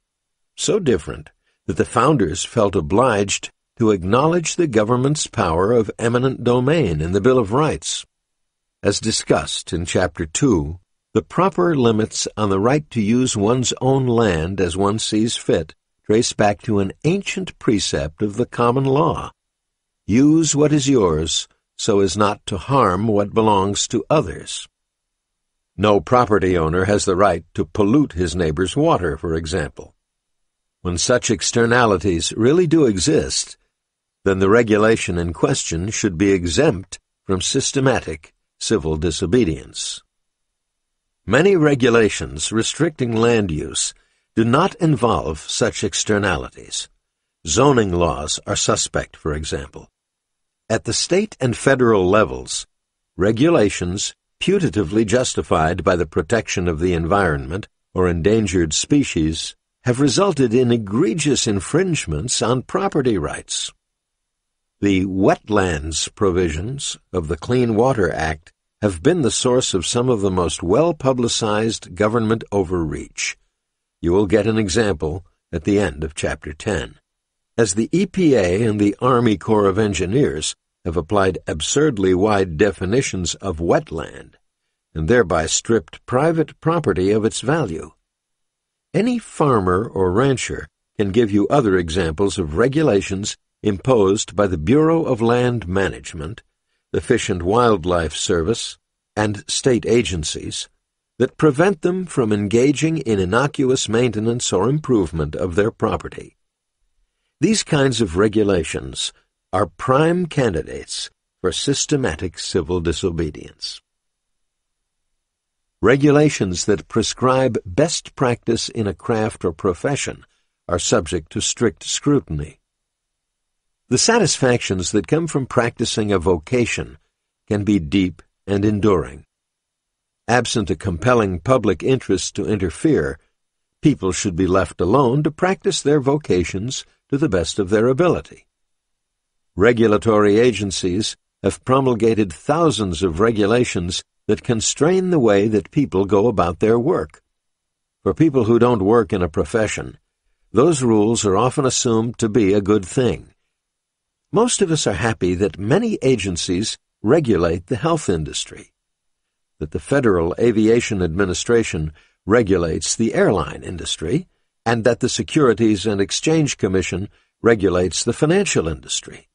So different that the founders felt obliged to acknowledge the government's power of eminent domain in the Bill of Rights. As discussed in Chapter 2, the proper limits on the right to use one's own land as one sees fit trace back to an ancient precept of the common law: use what is yours so as not to harm what belongs to others. No property owner has the right to pollute his neighbor's water, for example. When such externalities really do exist, then the regulation in question should be exempt from systematic civil disobedience. Many regulations restricting land use do not involve such externalities. Zoning laws are suspect, for example. At the state and federal levels, regulations putatively justified by the protection of the environment or endangered species have resulted in egregious infringements on property rights. The wetlands provisions of the Clean Water Act have been the source of some of the most well-publicized government overreach. You will get an example at the end of Chapter 10. As the EPA and the Army Corps of Engineers have applied absurdly wide definitions of wetland and thereby stripped private property of its value. Any farmer or rancher can give you other examples of regulations imposed by the Bureau of Land Management, the Fish and Wildlife Service, and state agencies that prevent them from engaging in innocuous maintenance or improvement of their property. These kinds of regulations are prime candidates for systematic civil disobedience. Regulations that prescribe best practice in a craft or profession are subject to strict scrutiny. The satisfactions that come from practicing a vocation can be deep and enduring. Absent a compelling public interest to interfere, people should be left alone to practice their vocations to the best of their ability. Regulatory agencies have promulgated thousands of regulations that constrain the way that people go about their work. For people who don't work in a profession, those rules are often assumed to be a good thing. Most of us are happy that many agencies regulate the health industry, that the Federal Aviation Administration regulates the airline industry, and that the Securities and Exchange Commission regulates the financial industry.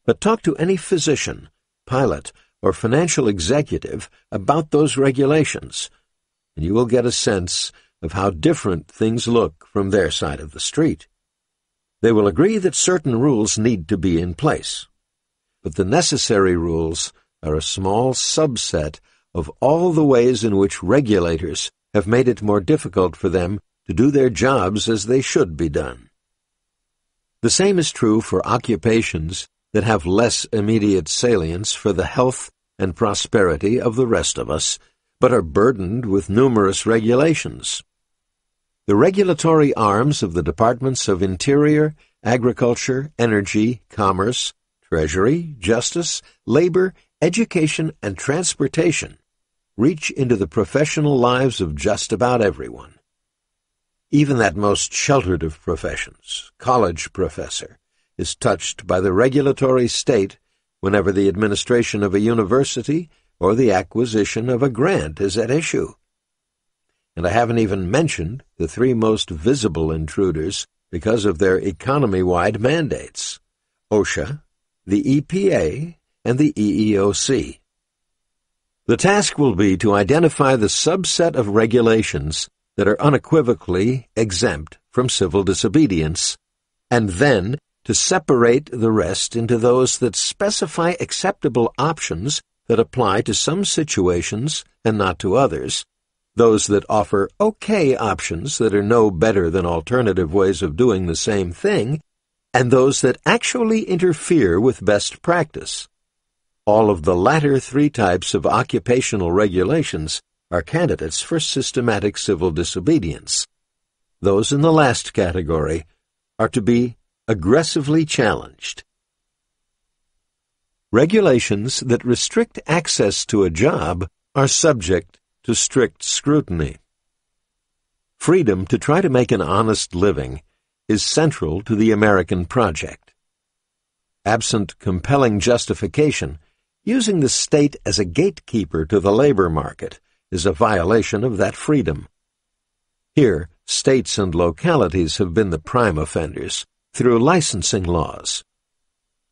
But talk to any physician, pilot, or financial executive about those regulations, and you will get a sense of how different things look from their side of the street. They will agree that certain rules need to be in place, but the necessary rules are a small subset of all the ways in which regulators have made it more difficult for them to do their jobs as they should be done. The same is true for occupations that have less immediate salience for the health and prosperity of the rest of us, but are burdened with numerous regulations. The regulatory arms of the Departments of Interior, Agriculture, Energy, Commerce, Treasury, Justice, Labor, Education, and Transportation reach into the professional lives of just about everyone. Even that most sheltered of professions, college professor, is touched by the regulatory state whenever the administration of a university or the acquisition of a grant is at issue. And I haven't even mentioned the three most visible intruders because of their economy-wide mandates: OSHA, the EPA, and the EEOC. The task will be to identify the subset of regulations that are unequivocally exempt from civil disobedience, and then to separate the rest into those that specify acceptable options that apply to some situations and not to others, those that offer okay options that are no better than alternative ways of doing the same thing, and those that actually interfere with best practice. All of the latter three types of occupational regulations are candidates for systematic civil disobedience. Those in the last category are to be aggressively challenged. Regulations that restrict access to a job are subject to strict scrutiny. Freedom to try to make an honest living is central to the American project. Absent compelling justification, using the state as a gatekeeper to the labor market is a violation of that freedom. Here, states and localities have been the prime offenders through licensing laws.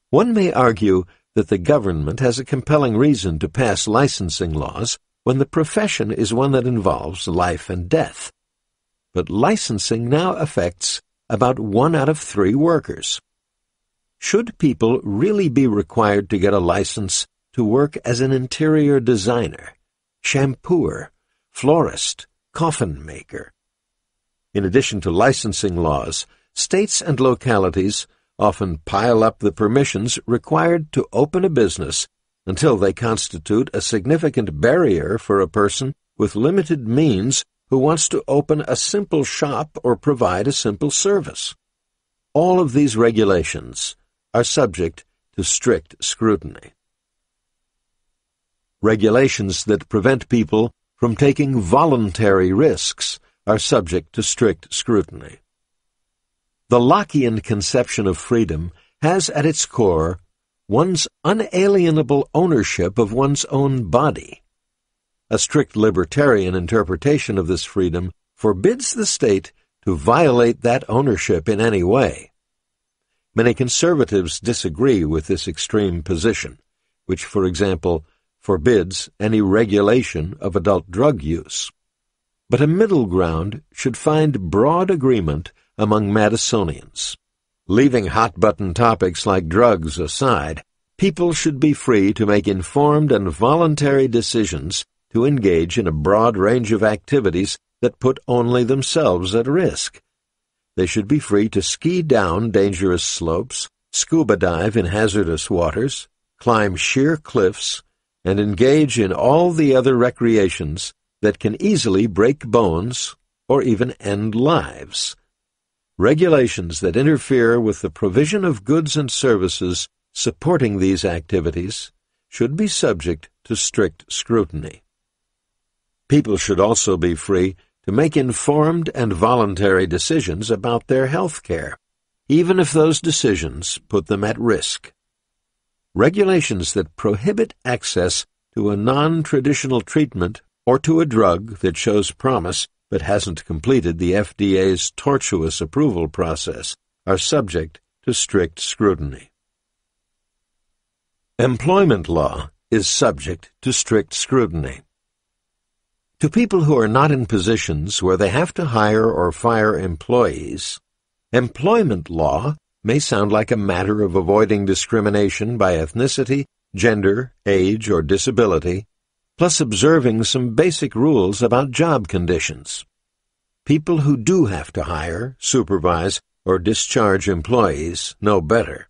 One may argue that the government has a compelling reason to pass licensing laws when the profession is one that involves life and death. But licensing now affects about 1 out of 3 workers. Should people really be required to get a license to work as an interior designer, shampooer, florist, coffin maker? In addition to licensing laws, states and localities often pile up the permissions required to open a business until they constitute a significant barrier for a person with limited means who wants to open a simple shop or provide a simple service. All of these regulations are subject to strict scrutiny. Regulations that prevent people from taking voluntary risks are subject to strict scrutiny. The Lockean conception of freedom has at its core one's unalienable ownership of one's own body. A strict libertarian interpretation of this freedom forbids the state to violate that ownership in any way. Many conservatives disagree with this extreme position, which, for example, forbids any regulation of adult drug use. But a middle ground should find broad agreement among Madisonians. Leaving hot-button topics like drugs aside, people should be free to make informed and voluntary decisions to engage in a broad range of activities that put only themselves at risk. They should be free to ski down dangerous slopes scuba dive in hazardous waters, climb sheer cliffs, and engage in all the other recreations that can easily break bones or even end lives. Regulations that interfere with the provision of goods and services supporting these activities should be subject to strict scrutiny. People should also be free to make informed and voluntary decisions about their health care, even if those decisions put them at risk. Regulations that prohibit access to a non-traditional treatment or to a drug that shows promise but hasn't completed the FDA's tortuous approval process are subject to strict scrutiny. Employment law is subject to strict scrutiny. To people who are not in positions where they have to hire or fire employees, employment law may sound like a matter of avoiding discrimination by ethnicity, gender, age, or disability, plus observing some basic rules about job conditions. People who do have to hire, supervise, or discharge employees know better.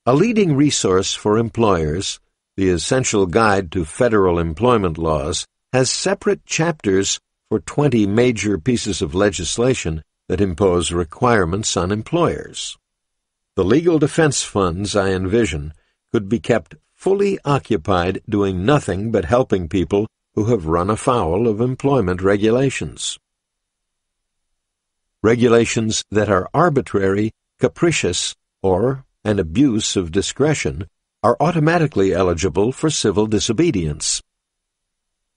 A leading resource for employers, the Essential Guide to Federal Employment Laws, has separate chapters for 20 major pieces of legislation that impose requirements on employers. The legal defense funds I envision could be kept fully occupied doing nothing but helping people who have run afoul of employment regulations. Regulations that are arbitrary, capricious, or an abuse of discretion are automatically eligible for civil disobedience.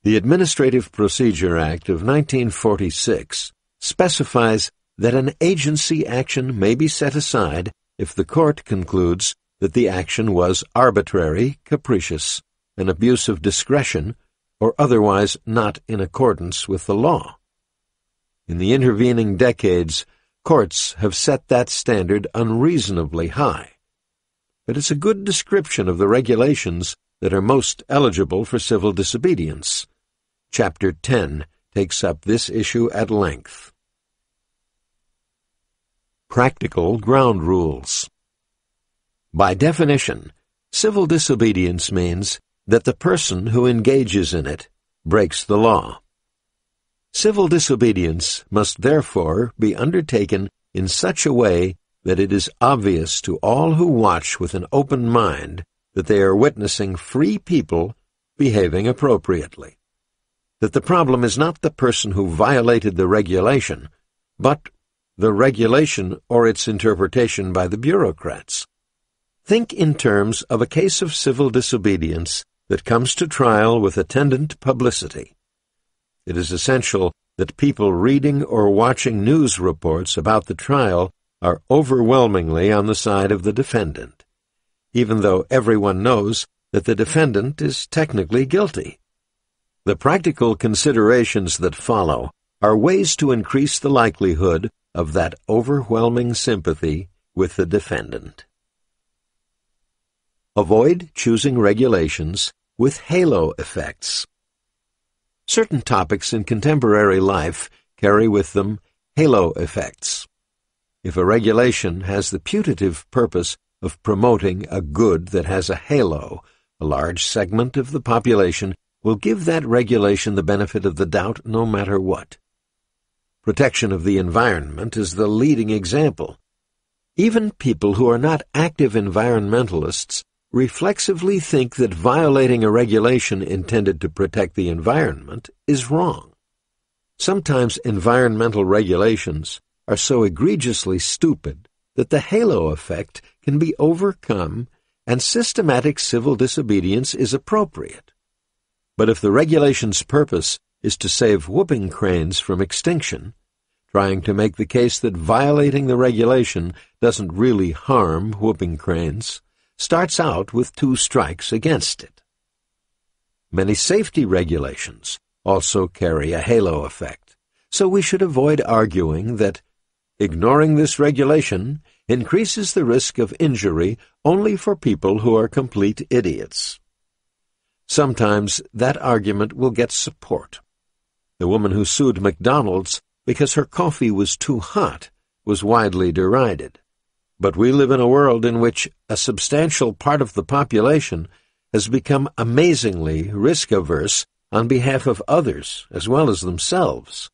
The Administrative Procedure Act of 1946 specifies that an agency action may be set aside if the court concludes that the action was arbitrary, capricious, an abuse of discretion, or otherwise not in accordance with the law. In the intervening decades, courts have set that standard unreasonably high. But it's a good description of the regulations that are most eligible for civil disobedience. Chapter 10 takes up this issue at length. Practical ground rules. By definition, civil disobedience means that the person who engages in it breaks the law. Civil disobedience must therefore be undertaken in such a way that it is obvious to all who watch with an open mind that they are witnessing free people behaving appropriately. That the problem is not the person who violated the regulation, but the regulation or its interpretation by the bureaucrats. Think in terms of a case of civil disobedience that comes to trial with attendant publicity. It is essential that people reading or watching news reports about the trial are overwhelmingly on the side of the defendant, even though everyone knows that the defendant is technically guilty. The practical considerations that follow are ways to increase the likelihood of that overwhelming sympathy with the defendant. Avoid choosing regulations with halo effects. Certain topics in contemporary life carry with them halo effects. If a regulation has the putative purpose of promoting a good that has a halo, a large segment of the population will give that regulation the benefit of the doubt no matter what. Protection of the environment is the leading example. Even people who are not active environmentalists reflexively think that violating a regulation intended to protect the environment is wrong. Sometimes environmental regulations are so egregiously stupid that the halo effect can be overcome and systematic civil disobedience is appropriate. But if the regulation's purpose is to save whooping cranes from extinction, trying to make the case that violating the regulation doesn't really harm whooping cranes starts out with 2 strikes against it. Many safety regulations also carry a halo effect, so we should avoid arguing that ignoring this regulation increases the risk of injury only for people who are complete idiots. Sometimes that argument will get support. The woman who sued McDonald's because her coffee was too hot was widely derided. But we live in a world in which a substantial part of the population has become amazingly risk-averse on behalf of others as well as themselves.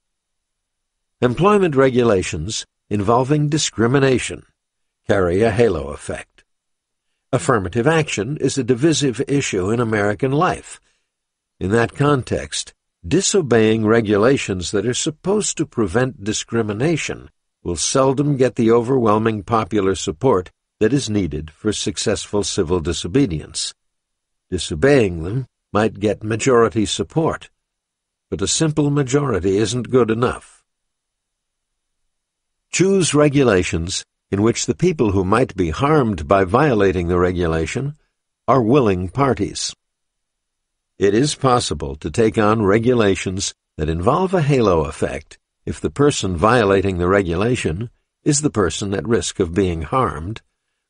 Employment regulations involving discrimination carry a halo effect. Affirmative action is a divisive issue in American life. In that context, disobeying regulations that are supposed to prevent discrimination will seldom get the overwhelming popular support that is needed for successful civil disobedience. Disobeying them might get majority support, but a simple majority isn't good enough. Choose regulations in which the people who might be harmed by violating the regulation are willing parties. It is possible to take on regulations that involve a halo effect if the person violating the regulation is the person at risk of being harmed,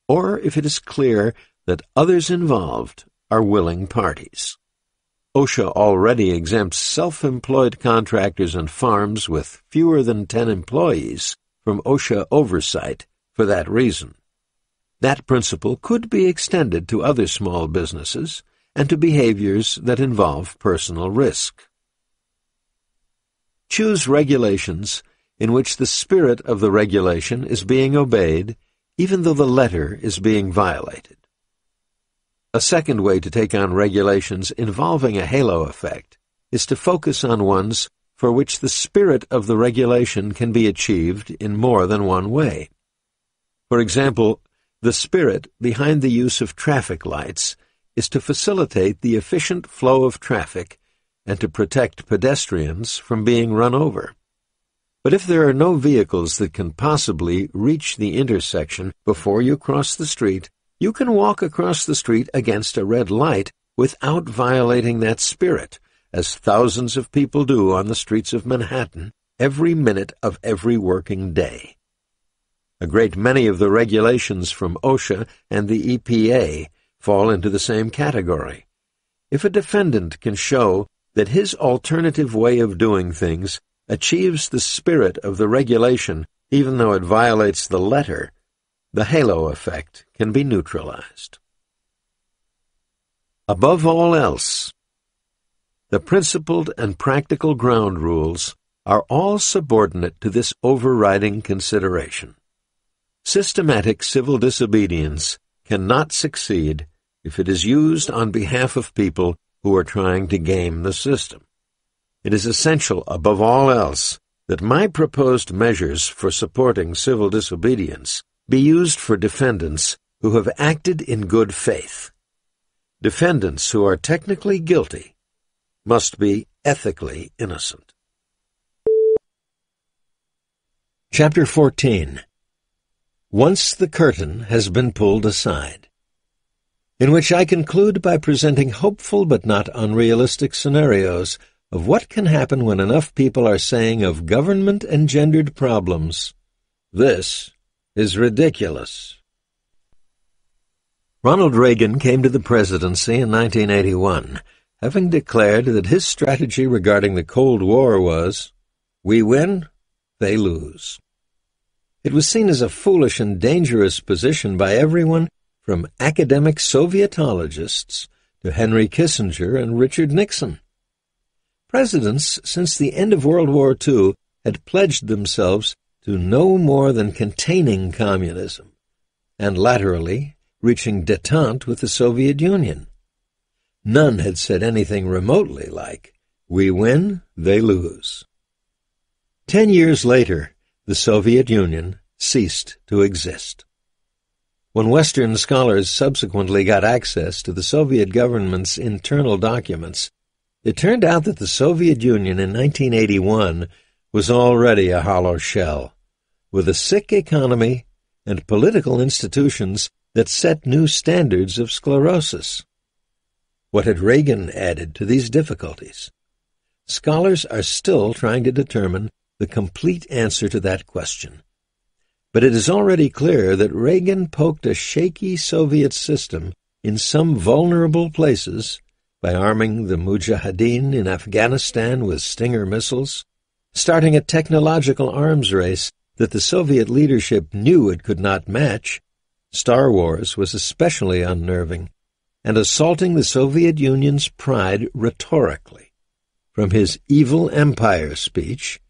or if it is clear that others involved are willing parties. OSHA already exempts self-employed contractors and farms with fewer than 10 employees from OSHA oversight for that reason. That principle could be extended to other small businesses and to behaviors that involve personal risk. Choose regulations in which the spirit of the regulation is being obeyed, even though the letter is being violated. A second way to take on regulations involving a halo effect is to focus on ones for which the spirit of the regulation can be achieved in more than one way. For example, the spirit behind the use of traffic lights is to facilitate the efficient flow of traffic and to protect pedestrians from being run over. But if there are no vehicles that can possibly reach the intersection before you cross the street, you can walk across the street against a red light without violating that spirit, as thousands of people do on the streets of Manhattan every minute of every working day. A great many of the regulations from OSHA and the EPA fall into the same category. If a defendant can show that his alternative way of doing things achieves the spirit of the regulation even though it violates the letter, the halo effect can be neutralized. Above all else, the principled and practical ground rules are all subordinate to this overriding consideration. Systematic civil disobedience cannot succeed if it is used on behalf of people who are trying to game the system. It is essential, above all else, that my proposed measures for supporting civil disobedience be used for defendants who have acted in good faith. Defendants who are technically guilty must be ethically innocent. Chapter 14. Once the curtain has been pulled aside, in which I conclude by presenting hopeful but not unrealistic scenarios of what can happen when enough people are saying of government-engendered problems, "This is ridiculous." Ronald Reagan came to the presidency in 1981, having declared that his strategy regarding the Cold War was, "We win, they lose." It was seen as a foolish and dangerous position by everyone from academic Sovietologists to Henry Kissinger and Richard Nixon. Presidents since the end of World War II had pledged themselves to no more than containing communism, and laterally reaching détente with the Soviet Union. None had said anything remotely like, "We win, they lose." 10 years later, the Soviet Union ceased to exist. When Western scholars subsequently got access to the Soviet government's internal documents, it turned out that the Soviet Union in 1981 was already a hollow shell, with a sick economy and political institutions that set new standards of sclerosis. What had Reagan added to these difficulties? Scholars are still trying to determine the complete answer to that question. But it is already clear that Reagan poked a shaky Soviet system in some vulnerable places by arming the Mujahideen in Afghanistan with Stinger missiles, starting a technological arms race that the Soviet leadership knew it could not match Star Wars was especially unnerving, and assaulting the Soviet Union's pride rhetorically. From his Evil Empire speech,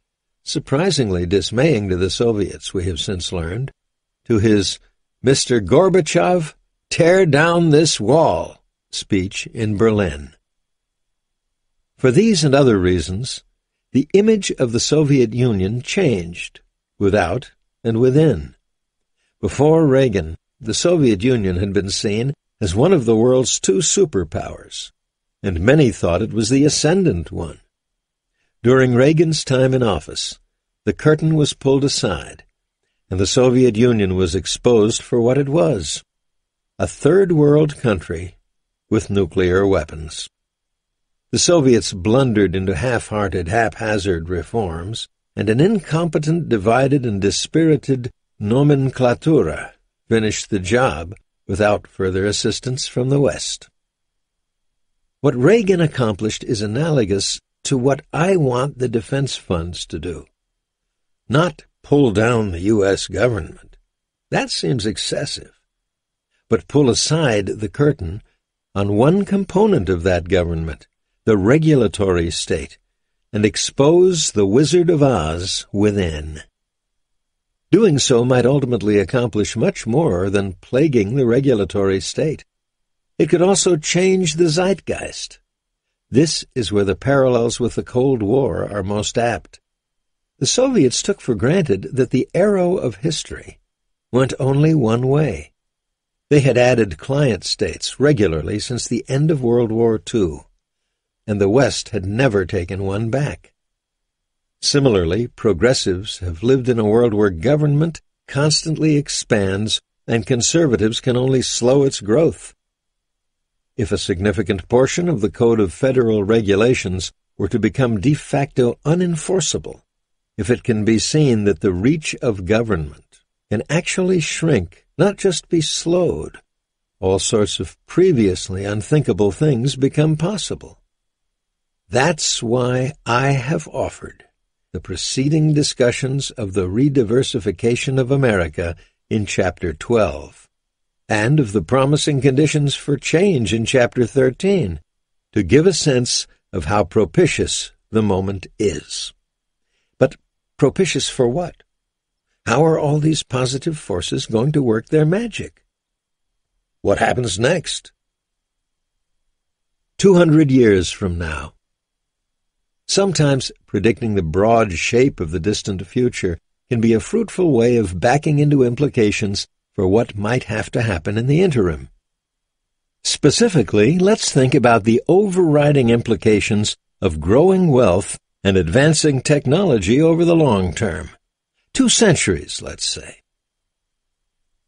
surprisingly dismaying to the Soviets, we have since learned, to his Mr. Gorbachev, tear down this wall speech in Berlin. For these and other reasons, the image of the Soviet Union changed, without and within. Before Reagan, the Soviet Union had been seen as one of the world's two superpowers, and many thought it was the ascendant one. During Reagan's time in office, the curtain was pulled aside, and the Soviet Union was exposed for what it was, a third-world country with nuclear weapons. The Soviets blundered into half-hearted, haphazard reforms, and an incompetent, divided, and dispirited nomenclatura finished the job without further assistance from the West. What Reagan accomplished is analogous to what I want the defense funds to do. Not pull down the U.S. government. That seems excessive. But pull aside the curtain on one component of that government, the regulatory state, and expose the Wizard of Oz within. Doing so might ultimately accomplish much more than plaguing the regulatory state. It could also change the zeitgeist. This is where the parallels with the Cold War are most apt. The Soviets took for granted that the arrow of history went only one way. They had added client states regularly since the end of World War II, and the West had never taken one back. Similarly, progressives have lived in a world where government constantly expands and conservatives can only slow its growth. If a significant portion of the Code of Federal Regulations were to become de facto unenforceable, if it can be seen that the reach of government can actually shrink, not just be slowed, all sorts of previously unthinkable things become possible. That's why I have offered the preceding discussions of the rediversification of America in Chapter 12, and of the promising conditions for change in Chapter 13, to give a sense of how propitious the moment is. But propitious for what? How are all these positive forces going to work their magic? What happens next? 200 years from now. Sometimes predicting the broad shape of the distant future can be a fruitful way of backing into implications for what might have to happen in the interim. Specifically, let's think about the overriding implications of growing wealth and advancing technology over the long term. 2 centuries, let's say.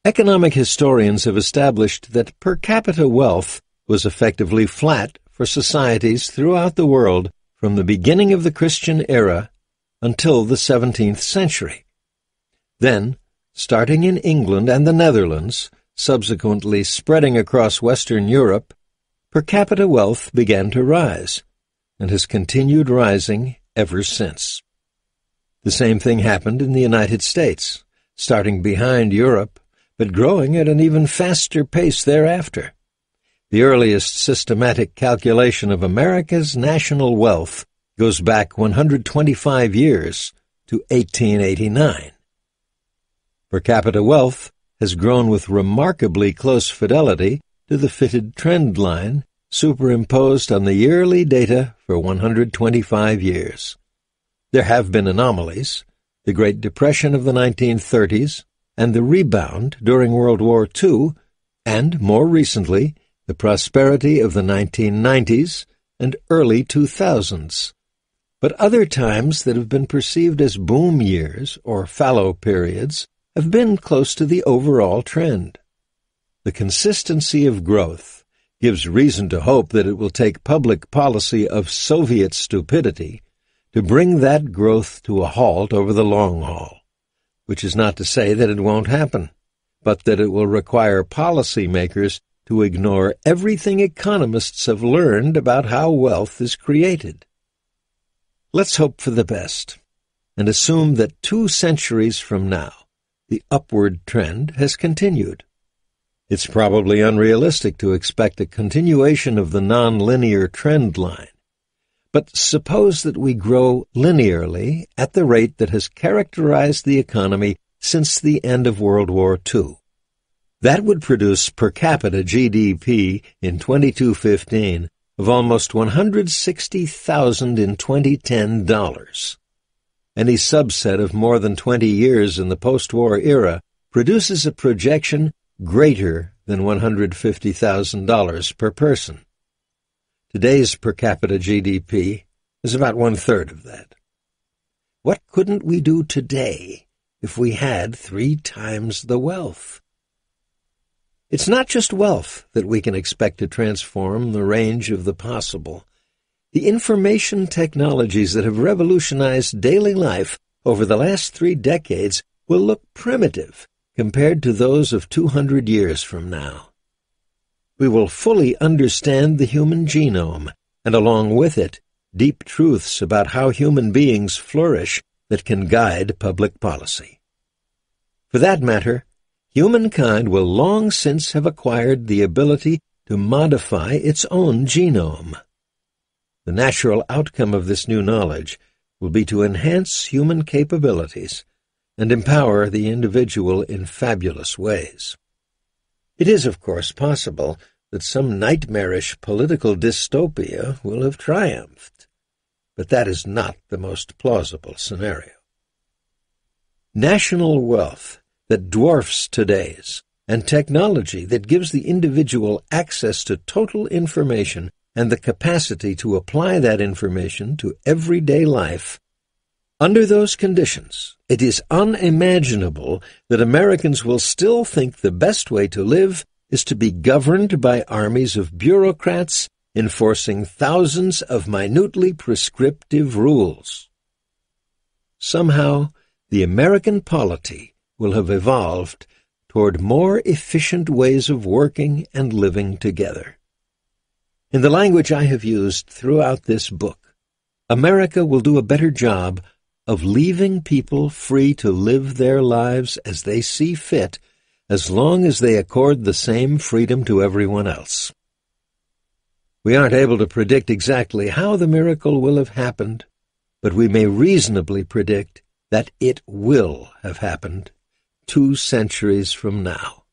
Economic historians have established that per capita wealth was effectively flat for societies throughout the world from the beginning of the Christian era until the 17th century. Then, starting in England and the Netherlands, subsequently spreading across Western Europe, per capita wealth began to rise, and has continued rising ever since. The same thing happened in the United States, starting behind Europe, but growing at an even faster pace thereafter. The earliest systematic calculation of America's national wealth goes back 125 years to 1889. Per capita wealth has grown with remarkably close fidelity to the fitted trend line superimposed on the yearly data for 125 years. There have been anomalies, the Great Depression of the 1930s, and the rebound during World War II, and, more recently, the prosperity of the 1990s and early 2000s. But other times that have been perceived as boom years or fallow periods have been close to the overall trend. The consistency of growth gives reason to hope that it will take public policy of Soviet stupidity to bring that growth to a halt over the long haul, which is not to say that it won't happen, but that it will require policymakers to ignore everything economists have learned about how wealth is created. Let's hope for the best, and assume that 2 centuries from now, the upward trend has continued. It's probably unrealistic to expect a continuation of the non-linear trend line. But suppose that we grow linearly at the rate that has characterized the economy since the end of World War II. That would produce per capita GDP in 2215 of almost $160,000 in 2010 dollars. Any subset of more than 20 years in the post-war era produces a projection greater than $150,000 per person. Today's per capita GDP is about one-third of that. What couldn't we do today if we had 3 times the wealth? It's not just wealth that we can expect to transform the range of the possible. The information technologies that have revolutionized daily life over the last 3 decades will look primitive compared to those of 200 years from now. We will fully understand the human genome, and along with it, deep truths about how human beings flourish that can guide public policy. For that matter, humankind will long since have acquired the ability to modify its own genome. The natural outcome of this new knowledge will be to enhance human capabilities and empower the individual in fabulous ways. It is, of course, possible that some nightmarish political dystopia will have triumphed, but that is not the most plausible scenario. National wealth that dwarfs today's, and technology that gives the individual access to total information and the capacity to apply that information to everyday life. Under those conditions, it is unimaginable that Americans will still think the best way to live is to be governed by armies of bureaucrats enforcing thousands of minutely prescriptive rules. Somehow, the American polity will have evolved toward more efficient ways of working and living together. In the language I have used throughout this book, America will do a better job of leaving people free to live their lives as they see fit, as long as they accord the same freedom to everyone else. We aren't able to predict exactly how the miracle will have happened, but we may reasonably predict that it will have happened 2 centuries from now.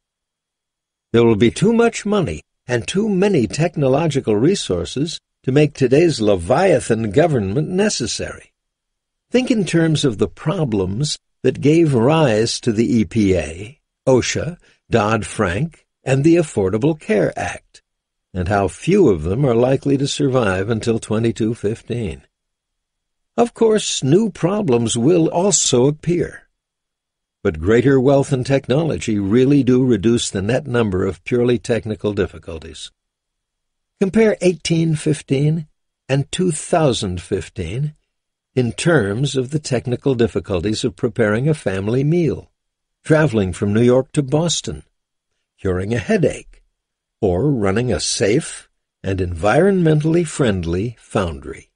There will be too much money and too many technological resources to make today's Leviathan government necessary. Think in terms of the problems that gave rise to the EPA, OSHA, Dodd-Frank, and the Affordable Care Act, and how few of them are likely to survive until 2215. Of course, new problems will also appear, but greater wealth and technology really do reduce the net number of purely technical difficulties. Compare 1815 and 2015 in terms of the technical difficulties of preparing a family meal, traveling from New York to Boston, curing a headache, or running a safe and environmentally friendly foundry.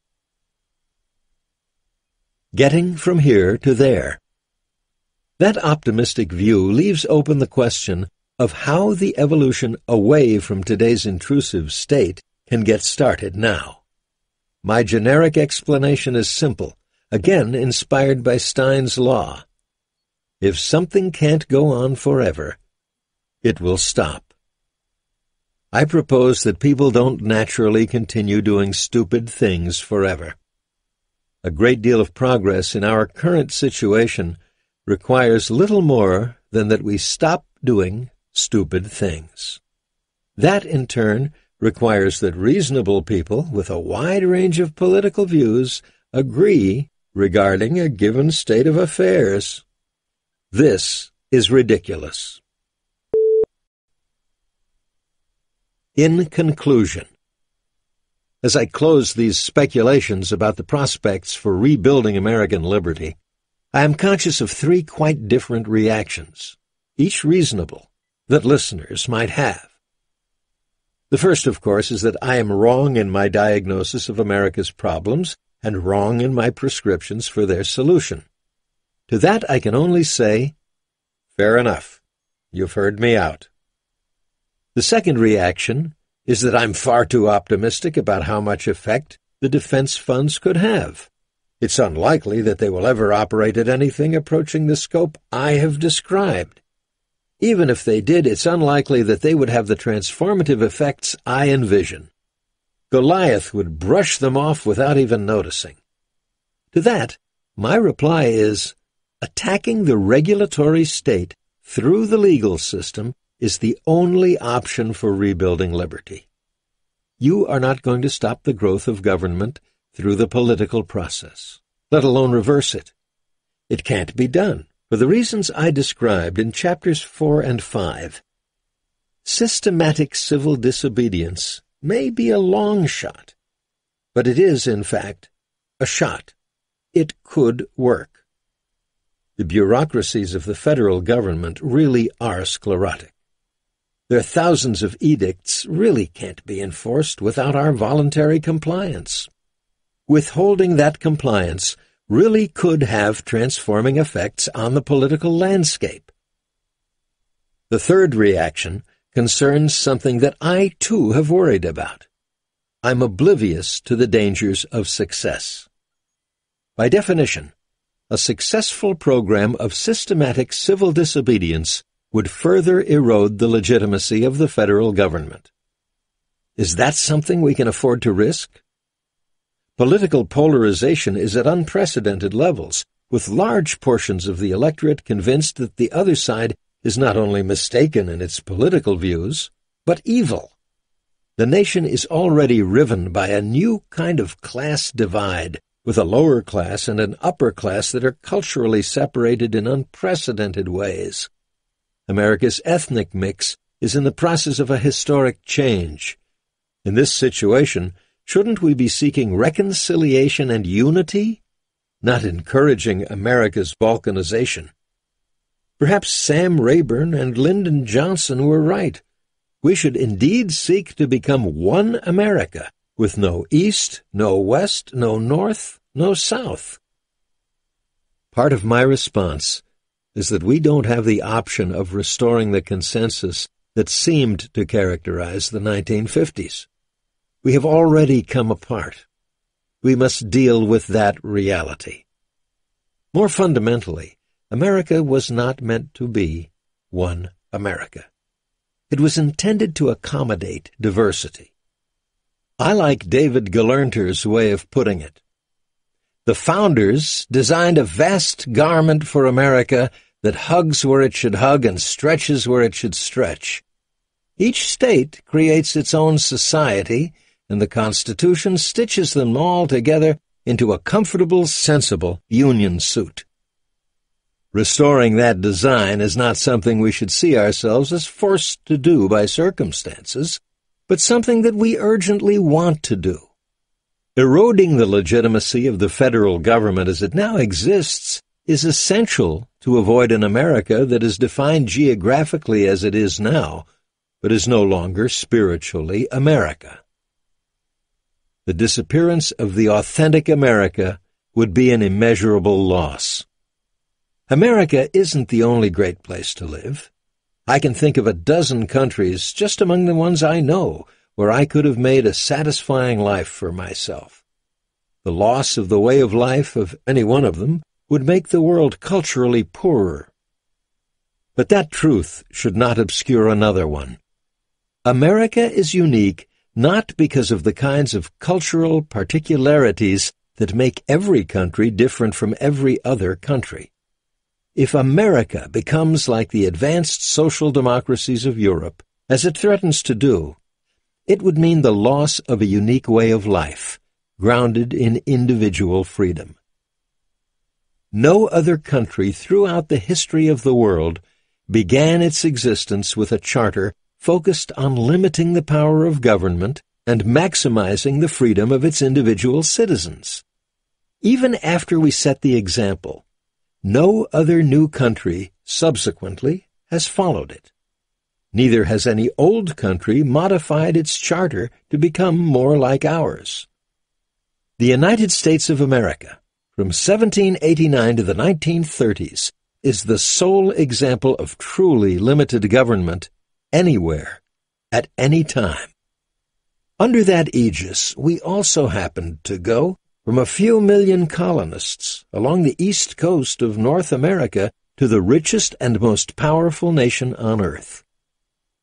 Getting from here to there. That optimistic view leaves open the question of how the evolution away from today's intrusive state can get started now. My generic explanation is simple, again inspired by Stein's law. If something can't go on forever, it will stop. I propose that people don't naturally continue doing stupid things forever. A great deal of progress in our current situation requires little more than that we stop doing stupid things. That, in turn, requires that reasonable people with a wide range of political views agree regarding a given state of affairs. This is ridiculous. In conclusion, as I close these speculations about the prospects for rebuilding American liberty, I am conscious of 3 quite different reactions, each reasonable, that listeners might have. The first, of course, is that I am wrong in my diagnosis of America's problems and wrong in my prescriptions for their solution. To that I can only say, fair enough. You've heard me out. The second reaction is that I'm far too optimistic about how much effect the defense funds could have. It's unlikely that they will ever operate at anything approaching the scope I have described. Even if they did, it's unlikely that they would have the transformative effects I envision. Goliath would brush them off without even noticing. To that, my reply is, attacking the regulatory state through the legal system is the only option for rebuilding liberty. You are not going to stop the growth of government through the political process, let alone reverse it. It can't be done, for the reasons I described in chapters 4 and 5. Systematic civil disobedience may be a long shot, but it is, in fact, a shot. It could work. The bureaucracies of the federal government really are sclerotic. Their thousands of edicts really can't be enforced without our voluntary compliance. Withholding that compliance really could have transforming effects on the political landscape. The third reaction concerns something that I, too, have worried about. I'm oblivious to the dangers of success. By definition, a successful program of systematic civil disobedience would further erode the legitimacy of the federal government. Is that something we can afford to risk? Political polarization is at unprecedented levels, with large portions of the electorate convinced that the other side is not only mistaken in its political views, but evil. The nation is already riven by a new kind of class divide, with a lower class and an upper class that are culturally separated in unprecedented ways. America's ethnic mix is in the process of a historic change. In this situation, shouldn't we be seeking reconciliation and unity, not encouraging America's balkanization? Perhaps Sam Rayburn and Lyndon Johnson were right. We should indeed seek to become one America, with no East, no West, no North, no South. Part of my response is that we don't have the option of restoring the consensus that seemed to characterize the 1950s. We have already come apart. We must deal with that reality. More fundamentally, America was not meant to be one America. It was intended to accommodate diversity. I like David Gelernter's way of putting it. The founders designed a vast garment for America that hugs where it should hug and stretches where it should stretch. Each state creates its own society, and the Constitution stitches them all together into a comfortable, sensible union suit. Restoring that design is not something we should see ourselves as forced to do by circumstances, but something that we urgently want to do. Eroding the legitimacy of the federal government as it now exists is essential to avoid an America that is defined geographically as it is now, but is no longer spiritually America. The disappearance of the authentic America would be an immeasurable loss. America isn't the only great place to live. I can think of a dozen countries just among the ones I know where I could have made a satisfying life for myself. The loss of the way of life of any one of them would make the world culturally poorer. But that truth should not obscure another one. America is unique not because of the kinds of cultural particularities that make every country different from every other country. If America becomes like the advanced social democracies of Europe, as it threatens to do, it would mean the loss of a unique way of life, grounded in individual freedom. No other country throughout the history of the world began its existence with a charter focused on limiting the power of government and maximizing the freedom of its individual citizens. Even after we set the example, no other new country subsequently has followed it. Neither has any old country modified its charter to become more like ours. The United States of America, from 1789 to the 1930s, is the sole example of truly limited government anywhere at any time. Under that aegis, we also happened to go from a few million colonists along the east coast of North America to the richest and most powerful nation on earth.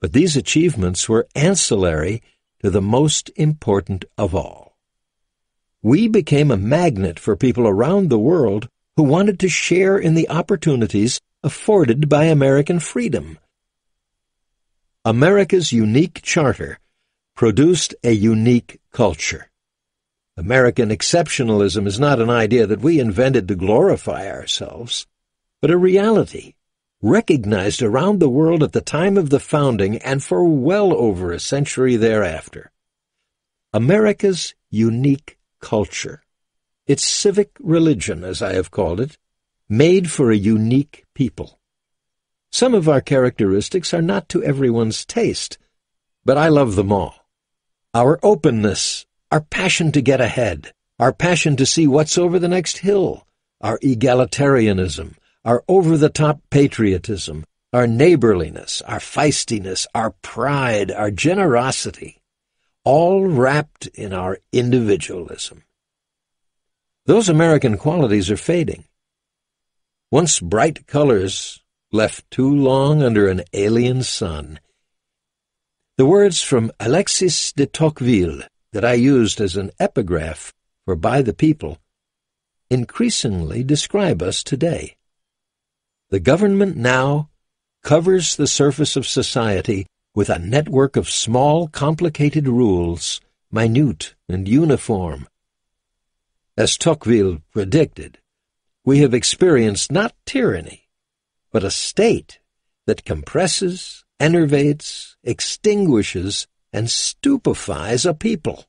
But these achievements were ancillary to the most important of all. We became a magnet for people around the world who wanted to share in the opportunities afforded by American freedom. America's unique charter produced a unique culture. American exceptionalism is not an idea that we invented to glorify ourselves, but a reality recognized around the world at the time of the founding and for well over a century thereafter. America's unique culture, its civic religion, as I have called it, made for a unique people. Some of our characteristics are not to everyone's taste, but I love them all. Our openness, our passion to get ahead, our passion to see what's over the next hill, our egalitarianism, our over-the-top patriotism, our neighborliness, our feistiness, our pride, our generosity, all wrapped in our individualism. Those American qualities are fading. Once bright colors left too long under an alien sun. The words from Alexis de Tocqueville that I used as an epigraph for By the People increasingly describe us today. The government now covers the surface of society with a network of small, complicated rules, minute and uniform. As Tocqueville predicted, we have experienced not tyranny, but a state that compresses, enervates, extinguishes, and stupefies a people.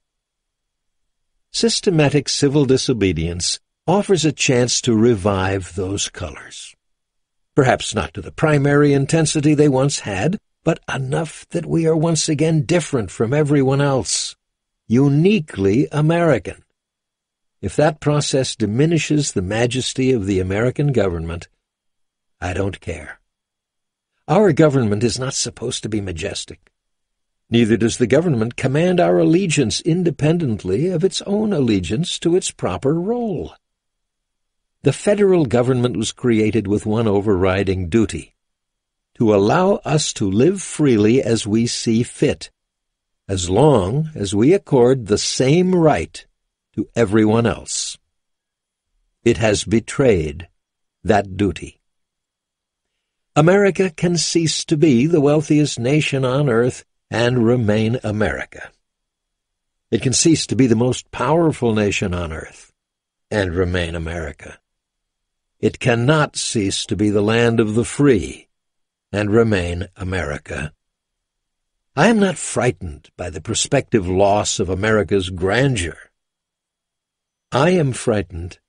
Systematic civil disobedience offers a chance to revive those colors. Perhaps not to the primary intensity they once had, but enough that we are once again different from everyone else, uniquely American. If that process diminishes the majesty of the American government, I don't care. Our government is not supposed to be majestic. Neither does the government command our allegiance independently of its own allegiance to its proper role. The federal government was created with one overriding duty: to allow us to live freely as we see fit, as long as we accord the same right to everyone else. It has betrayed that duty. America can cease to be the wealthiest nation on earth and remain America. It can cease to be the most powerful nation on earth and remain America. It cannot cease to be the land of the free and remain America. I am not frightened by the prospective loss of America's grandeur. I am frightened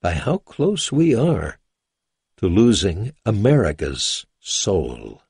by how close we are to losing America's soul.